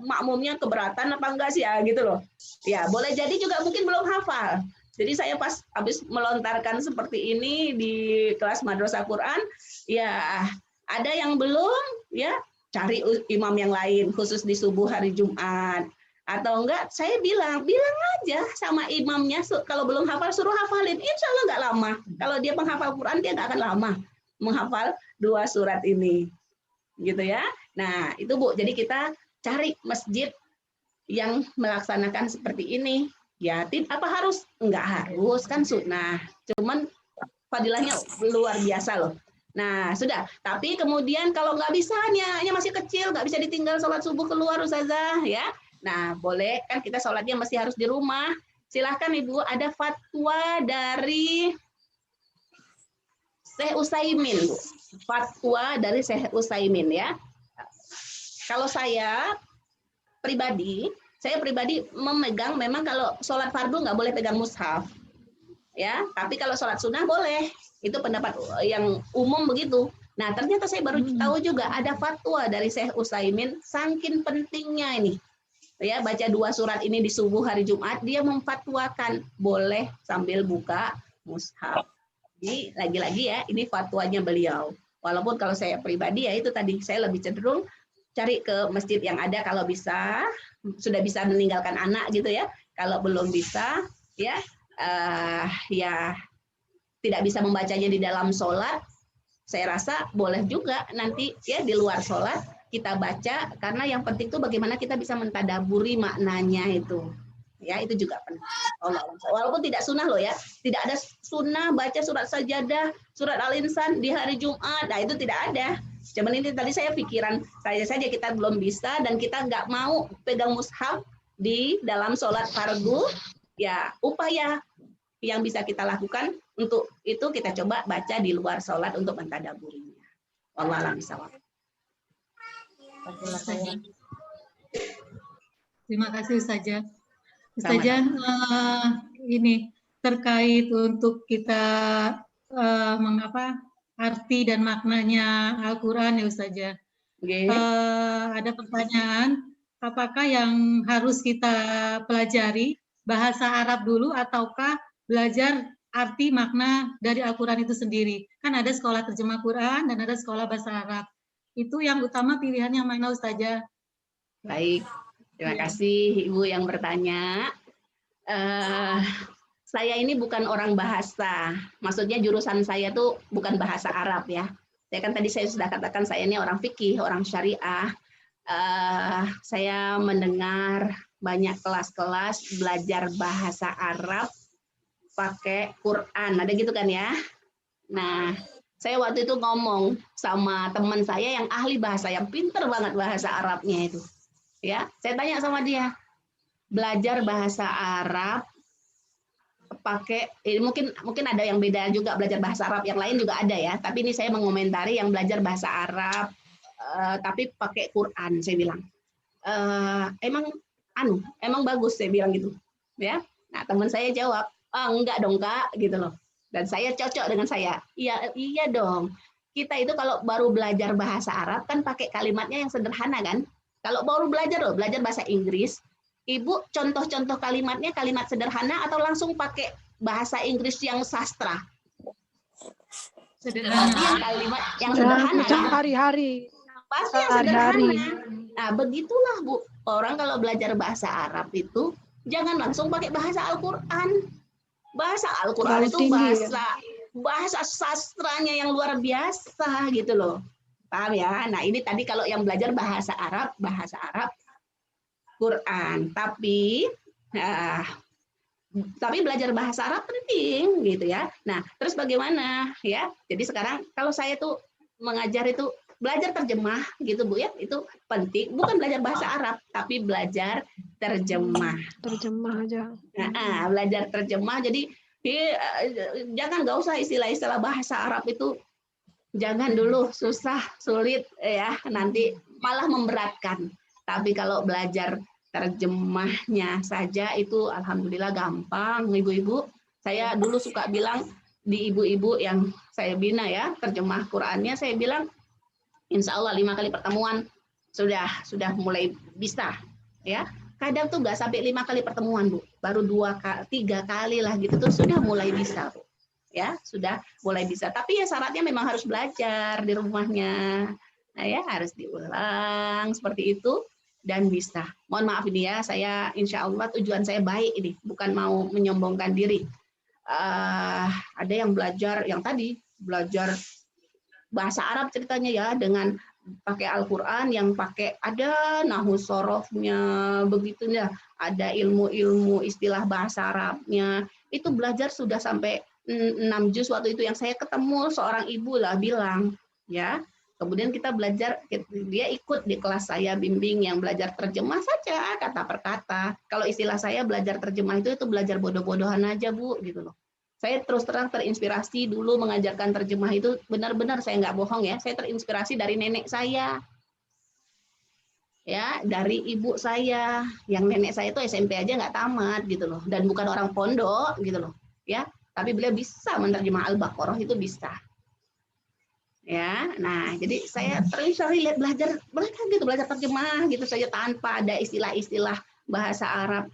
makmumnya keberatan apa enggak sih ya gitu loh. Ya, boleh jadi juga mungkin belum hafal. Jadi saya pas habis melontarkan seperti ini di kelas Madrasah Quran, ya ada yang belum, ya cari imam yang lain, khusus di subuh hari Jumat. Atau enggak, saya bilang aja sama imamnya, kalau belum hafal suruh hafalin, insya Allah nggak lama. Kalau dia penghafal Quran, dia nggak akan lama menghafal 2 surat ini. Gitu ya. Nah, itu Bu, jadi kita cari masjid yang melaksanakan seperti ini. Ya, apa harus? Enggak harus, kan sunnah. Cuman fadilahnya luar biasa loh. Nah, sudah. Tapi kemudian kalau nggak bisa, hanya masih kecil, nggak bisa ditinggal sholat subuh keluar, Ustazah. Ya. Nah, boleh kan kita sholatnya masih harus di rumah. Silahkan Ibu, ada fatwa dari Syekh Utsaimin, Bu. Fatwa dari Syekh Utsaimin ya. Kalau saya pribadi memegang, memang kalau sholat fardu nggak boleh pegang mushaf, ya. Tapi kalau sholat sunnah boleh. Itu pendapat yang umum begitu. Nah, ternyata saya baru tahu juga ada fatwa dari Syekh Utsaimin, saking pentingnya ini, ya baca 2 surat ini di subuh hari Jumat, dia memfatwakan boleh sambil buka mushaf. Jadi lagi-lagi ya, ini fatwanya beliau. Walaupun kalau saya pribadi ya itu tadi saya lebih cenderung cari ke masjid yang ada kalau bisa. Sudah bisa meninggalkan anak gitu ya. Kalau belum bisa ya ya tidak bisa membacanya di dalam sholat, saya rasa boleh juga nanti ya di luar sholat kita baca, karena yang penting itu bagaimana kita bisa mentadaburi maknanya itu. Ya, itu juga penting. Walaupun tidak sunnah loh ya, tidak ada sunnah baca surat sajadah, surat Al-Insan di hari Jumat. Nah, itu tidak ada. Cuman ini tadi saya pikiran saya saja, kita belum bisa dan kita nggak mau pegang mushaf di dalam sholat fardu. Ya, upaya yang bisa kita lakukan untuk itu kita coba baca di luar sholat untuk mentadaburinya. Wallahu a'lam bishawab. Terima kasih Ustazah. Ustazah, ini terkait untuk kita arti dan maknanya Al-Quran ya Ustazah. Okay. Ada pertanyaan, apakah yang harus kita pelajari bahasa Arab dulu ataukah belajar arti makna dari Al-Quran itu sendiri? Kan ada sekolah terjemah Quran dan ada sekolah bahasa Arab. Itu yang utama pilihan yang mana Ustazah? Baik, terima kasih Ibu yang bertanya. Saya ini bukan orang bahasa, maksudnya jurusan saya tuh bukan bahasa Arab ya. Saya kan tadi saya sudah katakan saya ini orang fikih, orang syariah. Saya mendengar banyak kelas-kelas belajar bahasa Arab pakai Quran. Ada gitu kan ya? Nah, saya waktu itu ngomong sama teman saya yang ahli bahasa, yang pinter banget bahasa Arabnya itu. Ya, saya tanya sama dia, belajar bahasa Arab pakai mungkin ada yang beda juga, belajar bahasa Arab yang lain juga ada ya, tapi ini saya mengomentari yang belajar bahasa Arab tapi pakai Quran. Saya bilang emang bagus, saya bilang gitu ya. Nah, teman saya jawab, enggak dong Kak, gitu loh. Dan saya cocok dengan saya, iya dong, kita itu kalau baru belajar bahasa Arab kan pakai kalimatnya yang sederhana kan. Kalau baru belajar bahasa Inggris, Ibu contoh-contoh kalimatnya kalimat sederhana atau langsung pakai bahasa Inggris yang sastra? Sederhana. Kalimat yang sederhana. Hari-hari. Pasti yang sederhana. Nah, begitulah Bu. Orang kalau belajar bahasa Arab itu jangan langsung pakai bahasa Al-Qur'an. Bahasa Al-Qur'an itu bahasa sastranya yang luar biasa gitu loh. Paham ya? Nah, ini tadi kalau yang belajar bahasa Arab Quran, tapi belajar bahasa Arab penting gitu ya. Nah, terus bagaimana ya? Jadi sekarang kalau saya tuh mengajar itu belajar terjemah gitu Bu ya, itu penting. Bukan belajar bahasa Arab, tapi belajar terjemah. Terjemah aja. Nah, belajar terjemah. Jadi nggak usah istilah-istilah bahasa Arab itu, jangan dulu, susah, sulit ya, nanti malah memberatkan. Tapi kalau belajar terjemahnya saja itu alhamdulillah gampang, Ibu-ibu. Saya dulu suka bilang di ibu-ibu yang saya bina ya, terjemah Qur'annya, saya bilang insya Allah 5 kali pertemuan sudah mulai bisa ya. Kadang tuh nggak sampai 5 kali pertemuan Bu, baru 2-3 kali lah gitu tuh sudah mulai bisa Bu. Ya, sudah mulai bisa. Tapi ya syaratnya memang harus belajar di rumahnya. Nah ya, harus diulang seperti itu dan bisa. Mohon maaf ini ya, saya insya Allah tujuan saya baik ini, bukan mau menyombongkan diri. Ada yang belajar, yang tadi belajar bahasa Arab ceritanya ya, dengan pakai Al-Quran, yang pakai ada nahu sorofnya, begitu ya, ada ilmu-ilmu istilah bahasa Arabnya, itu belajar sudah sampai 6 juz. Waktu itu yang saya ketemu seorang ibu lah bilang ya, kemudian kita belajar, dia ikut di kelas saya bimbing yang belajar terjemah saja kata per kata. Kalau istilah saya belajar terjemah itu belajar bodoh-bodohan aja Bu gitu loh. Saya terus terang terinspirasi dulu mengajarkan terjemah itu, benar-benar saya nggak bohong ya, saya terinspirasi dari nenek saya. Ya, dari ibu saya, yang nenek saya itu SMP aja nggak tamat gitu loh, dan bukan orang pondok gitu loh, ya. Tapi beliau bisa menerjemah Al-Baqarah, itu bisa. Ya, nah jadi saya terinspirasi lihat belajar mereka gitu, belajar terjemah gitu saja tanpa ada istilah-istilah bahasa Arab.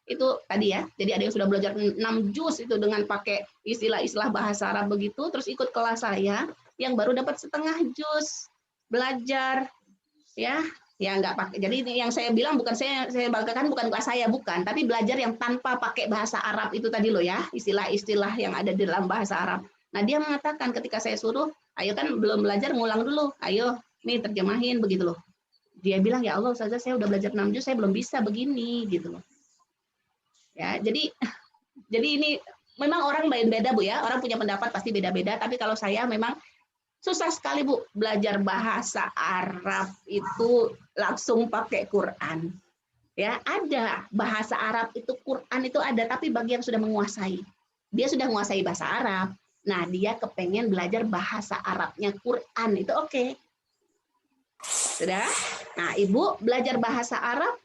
Itu tadi ya, jadi ada yang sudah belajar 6 juz itu dengan pakai istilah-istilah bahasa Arab begitu, terus ikut kelas saya yang baru dapat setengah juz belajar ya nggak pakai. Jadi yang saya bilang bukan saya banggakan bukan kelas saya, bukan, tapi belajar yang tanpa pakai bahasa Arab itu tadi loh ya, istilah-istilah yang ada di dalam bahasa Arab. Nah, dia mengatakan ketika saya suruh, ayo kan belum belajar, ngulang dulu, ayo nih terjemahin begitu loh. Dia bilang, ya Allah Ustazah, saya udah belajar 6 juz, saya belum bisa begini gitu loh. Ya, jadi ini memang orang beda-beda Bu ya, orang punya pendapat pasti beda-beda, tapi kalau saya memang susah sekali Bu belajar bahasa Arab itu langsung pakai Quran. Ya, ada bahasa Arab itu, Quran itu ada, tapi bagi yang sudah menguasai. Dia sudah menguasai bahasa Arab. Nah, dia kepengen belajar bahasa Arabnya Quran, itu oke. Sudah? Nah, Ibu belajar bahasa Arab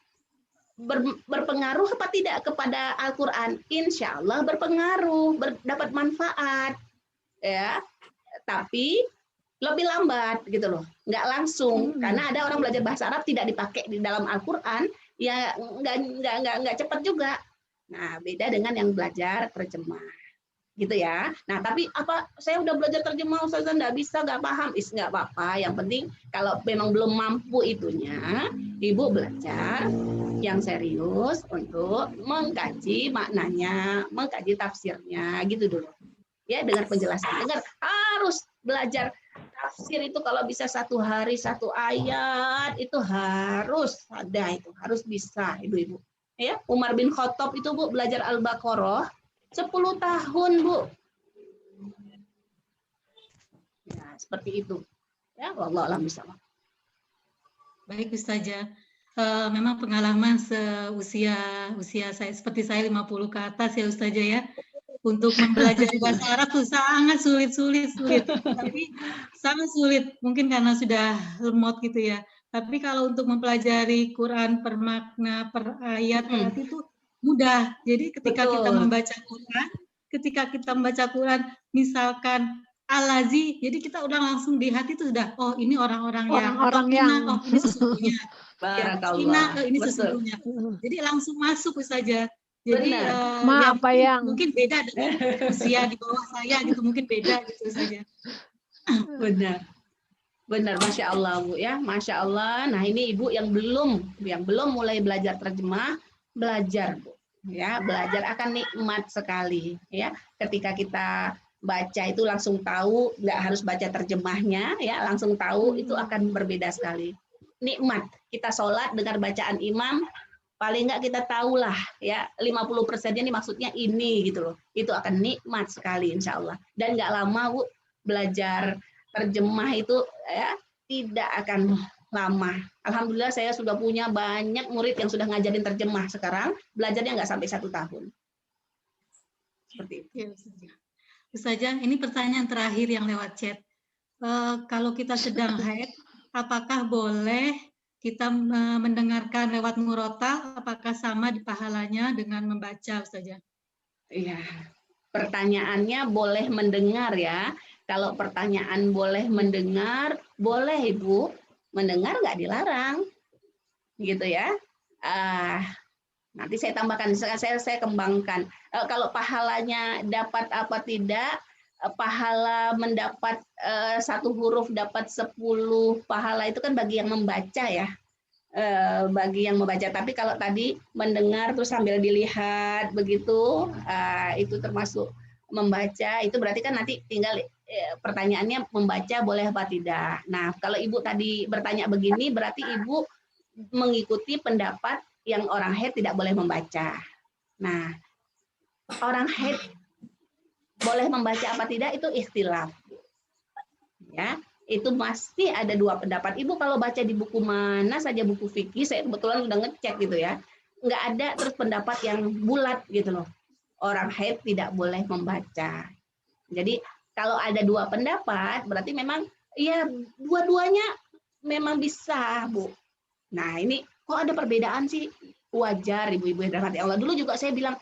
berpengaruh apa tidak kepada Al-Quran? Insya Allah berpengaruh, dapat manfaat, ya. Tapi lebih lambat gitu loh, nggak langsung. Karena ada orang belajar bahasa Arab tidak dipakai di dalam Al-Quran, ya nggak cepat juga. Nah, beda dengan yang belajar terjemah, gitu ya. Nah, tapi apa? Saya udah belajar terjemah, Ustazah nggak bisa, nggak paham, nggak apa-apa. Yang penting kalau memang belum mampu itunya, Ibu belajar yang serius untuk mengkaji maknanya, mengkaji tafsirnya, gitu dulu. Ya, dengar penjelasan, dengar, harus belajar tafsir itu kalau bisa 1 hari 1 ayat itu harus ada, itu harus bisa ibu-ibu. Ya, Umar bin Khattab itu Bu belajar Al-Baqarah 10 tahun Bu. Ya, seperti itu. Ya, wallahu a'lam bishawab. Baik Ustazah, memang pengalaman usia saya seperti saya 50 ke atas ya Ustazah ya. Untuk mempelajari bahasa Arab tuh sangat sulit. Tapi sangat sulit, mungkin karena sudah lemot gitu ya. Tapi kalau untuk mempelajari Quran per makna, per ayat, berarti itu mudah. Jadi ketika kita membaca Quran, misalkan Al-Lazi, jadi kita udah langsung di hati itu sudah, oh ini orang-orang yang, atau Ina, oh ini sesungguhnya. Barakallah. Ini sesungguhnya. Jadi langsung masuk saja. Jadi mungkin beda dengan usia di bawah saya gitu, mungkin beda gitu saja. Benar, Masya Allah Bu ya, Masya Allah. Nah ini Ibu yang belum mulai belajar terjemah, belajar Bu ya, belajar akan nikmat sekali ya. Ketika kita baca itu langsung tahu, nggak harus baca terjemahnya ya, langsung tahu, itu akan berbeda sekali. Nikmat kita sholat dengar bacaan imam, paling nggak kita tahulah ya 50%-nya ini maksudnya ini gitu loh. Itu akan nikmat sekali insya Allah. Dan nggak lama Bu belajar terjemah itu ya, tidak akan lama. Alhamdulillah saya sudah punya banyak murid yang sudah ngajarin terjemah sekarang, belajarnya nggak sampai 1 tahun. Seperti itu. Ya, Ustazah, ini pertanyaan terakhir yang lewat chat. Kalau kita sedang haid, apakah boleh kita mendengarkan lewat murotal, apakah sama di pahalanya dengan membaca, Ustazah? Iya, pertanyaannya boleh mendengar ya. Kalau pertanyaan boleh mendengar, boleh Ibu. Mendengar nggak dilarang. Gitu ya. Nanti saya tambahkan, saya kembangkan. Kalau pahalanya dapat apa tidak, pahala mendapat 1 huruf dapat 10 pahala itu kan bagi yang membaca ya, bagi yang membaca. Tapi kalau tadi mendengar terus sambil dilihat begitu, itu termasuk membaca. Itu berarti kan nanti tinggal pertanyaannya membaca boleh apa tidak. Nah kalau Ibu tadi bertanya begini, berarti Ibu mengikuti pendapat yang orang haid tidak boleh membaca. Nah, orang haid boleh membaca apa tidak itu ikhtilaf. Ya, itu masih ada 2 pendapat. Ibu kalau baca di buku mana saja, buku fikih, saya kebetulan udah ngecek gitu ya, nggak ada terus pendapat yang bulat gitu loh. Orang haid tidak boleh membaca. Jadi kalau ada 2 pendapat, berarti memang ya dua-duanya memang bisa, Bu. Nah ini kok ada perbedaan sih? Wajar ibu-ibu yang dirahmati Allah. Dulu juga saya bilang,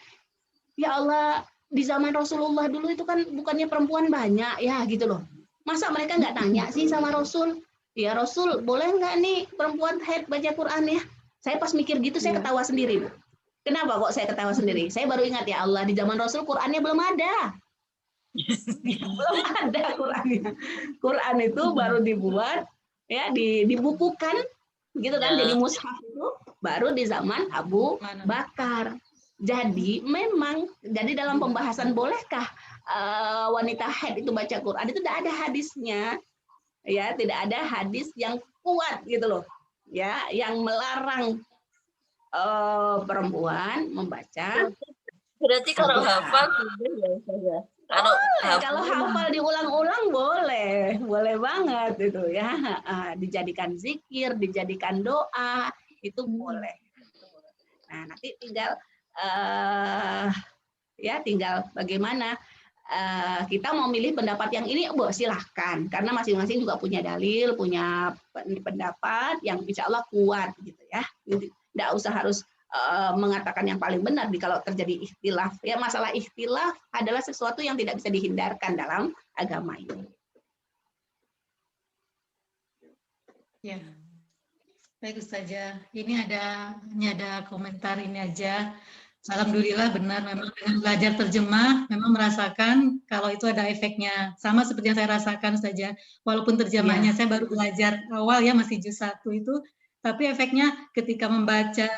ya Allah, di zaman Rasulullah dulu itu kan bukannya perempuan banyak ya gitu loh. Masa mereka nggak tanya sih sama Rasul? Ya Rasul, boleh nggak nih perempuan haid baca Quran ya? Saya pas mikir gitu, saya ketawa sendiri, Bu. Kenapa kok saya ketawa sendiri? Saya baru ingat, ya Allah, di zaman Rasul Qurannya belum ada. Belum ada Qurannya. Quran itu baru dibuat, ya dibukukan, gitu kan, jadi mushaf itu baru di zaman Abu Bakar. Jadi memang, jadi dalam pembahasan bolehkah wanita haid itu baca Quran, itu tidak ada hadisnya, ya tidak ada hadis yang kuat gitu loh, ya yang melarang perempuan membaca. Berarti kalau hafal boleh ya. Kalau hafal diulang-ulang boleh banget itu ya. Dijadikan zikir, dijadikan doa, itu boleh. Nah, nanti tinggal tinggal bagaimana kita mau milih pendapat yang ini, silahkan, karena masing-masing juga punya dalil, punya pendapat yang insya Allah kuat gitu ya. Tidak usah harus mengatakan yang paling benar kalau terjadi ikhtilaf. Ya, masalah ikhtilaf adalah sesuatu yang tidak bisa dihindarkan dalam agama ini. Ya, baik Ustazah. Ini ada komentar ini aja. Alhamdulillah benar, memang dengan belajar terjemah memang merasakan kalau itu ada efeknya, sama seperti yang saya rasakan saja. Walaupun terjemahnya saya baru belajar awal ya, masih juz 1 itu, tapi efeknya ketika membaca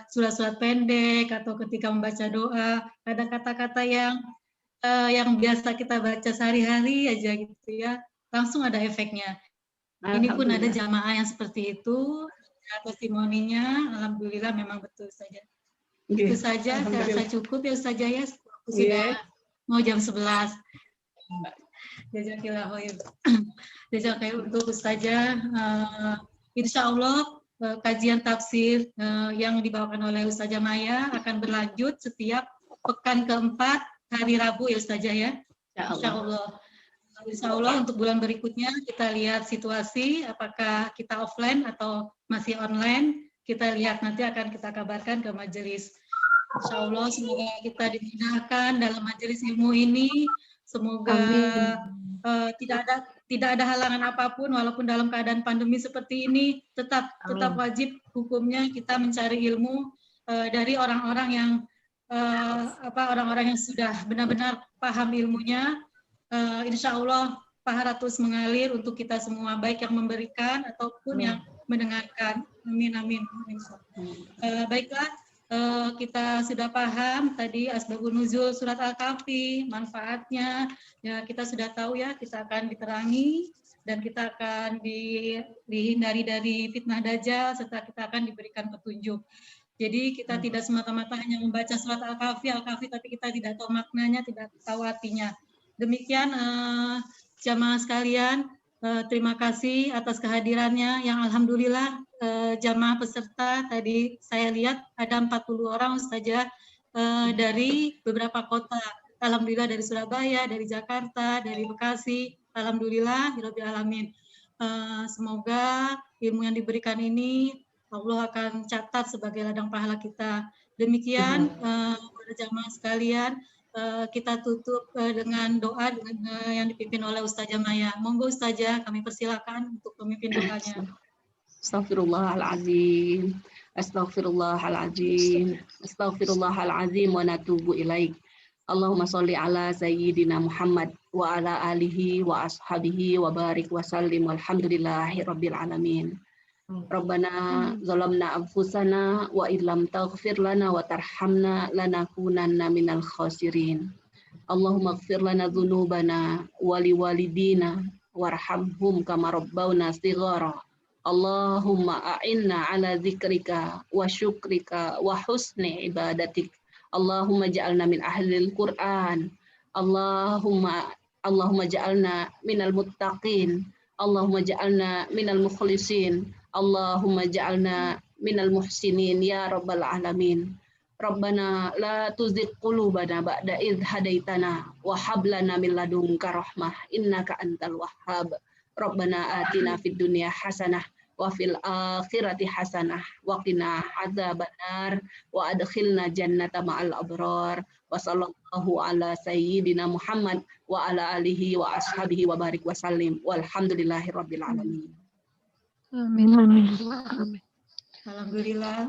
surat-surat pendek atau ketika membaca doa, ada kata-kata yang biasa kita baca sehari-hari aja gitu ya, langsung ada efeknya. Ini pun ada jamaah yang seperti itu. Testimoninya, alhamdulillah memang betul saja. Itu saja, saya rasa cukup ya Ustazah ya. Sudah mau jam 11. Jazakillah khair. Jazakillah untuk Ustazah. Insya Allah kajian tafsir yang dibawakan oleh Ustazah Maya akan berlanjut setiap pekan keempat hari Rabu ya Ustazah ya. Insya Allah. Insya Allah untuk bulan berikutnya kita lihat situasi apakah kita offline atau masih online. Kita lihat nanti akan kita kabarkan ke majelis. Insya Allah semoga kita dimudahkan dalam majelis ilmu ini. Semoga tidak ada halangan apapun walaupun dalam keadaan pandemi seperti ini tetap wajib hukumnya kita mencari ilmu dari orang-orang yang orang-orang yang sudah benar-benar paham ilmunya. Insya Allah pahala terus mengalir untuk kita semua, baik yang memberikan ataupun yang mendengarkan. Amin, amin. Baiklah, kita sudah paham tadi asbabun nuzul surat Al-Kahfi, manfaatnya, ya kita sudah tahu ya, kita akan diterangi dan kita akan dihindari dari fitnah dajjal serta kita akan diberikan petunjuk. Jadi kita tidak semata-mata hanya membaca surat Al-Kahfi, tapi kita tidak tahu maknanya, tidak tahu artinya. Demikian jamaah sekalian, terima kasih atas kehadirannya yang alhamdulillah jamaah peserta tadi saya lihat ada 40 orang Ustazah dari beberapa kota. Alhamdulillah dari Surabaya, dari Jakarta, dari Bekasi. Alhamdulillah, Rabbil Alamin. Semoga ilmu yang diberikan ini Allah akan catat sebagai ladang pahala kita. Demikian para jamaah sekalian. Kita tutup dengan doa yang dipimpin oleh Ustazah Maya. Monggo Ustazah, kami persilakan untuk pemimpin doanya. Astaghfirullahaladzim. Astaghfirullahaladzim. Astaghfirullahaladzim wa natubu ilaik. Allahumma sholli ala sayyidina Muhammad wa ala alihi wa ashabihi wa barik wa sallim walhamdulillahi rabbil alamin. Rabbana zalamna anfusana wa illam taghfir lana wa tarhamna lanakunanna minal khasirin. Allahumma ighfir lana dhunubana wa liwalidina warhamhum kama rabbawna shighara. Allahumma a'inna ala dzikrika wa syukrika wa husni ibadatik. Allahumma ja'alna min ahlil Qur'an. Allahumma ja'alna minal muttaqin. Allahumma ja'alna minal mukhlisin. Allahumma ja'alna minal muhsinin ya rabbal alamin. Rabbana la tuzigh qulubana ba'da idh hadaitana wa hab lana min ladunka rahmah innaka antal wahhab. Rabbana atina fid dunya hasanah wa fil akhirati hasanah wa qina adzabannar wa adkhilna jannata ma'al abrar. Wa sallallahu ala sayyidina Muhammad wa ala alihi wa ashabihi wa barik wa sallim walhamdulillahi rabbil alamin. Amin, amin. Alhamdulillah,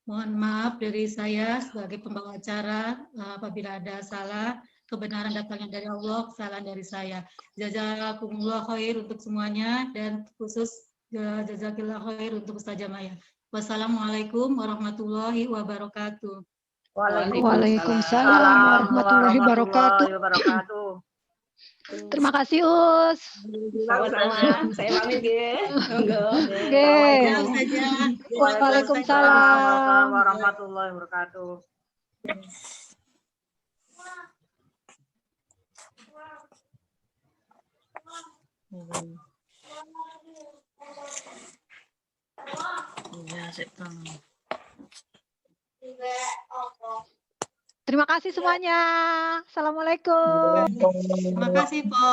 mohon maaf dari saya sebagai pembawa acara apabila ada salah, kebenaran datangnya dari Allah, kesalahan dari saya. Jazakumullah khair untuk semuanya dan khusus jazakillah khair untuk Ustazah Maya. Wassalamualaikum warahmatullahi wabarakatuh. Waalaikumsalam warahmatullahi wabarakatuh. Terima kasih Us. Sama-sama. Saya pamit ya. Waalaikumsalam warahmatullahi wabarakatuh. Terima kasih semuanya. Assalamualaikum. Terima kasih, Po.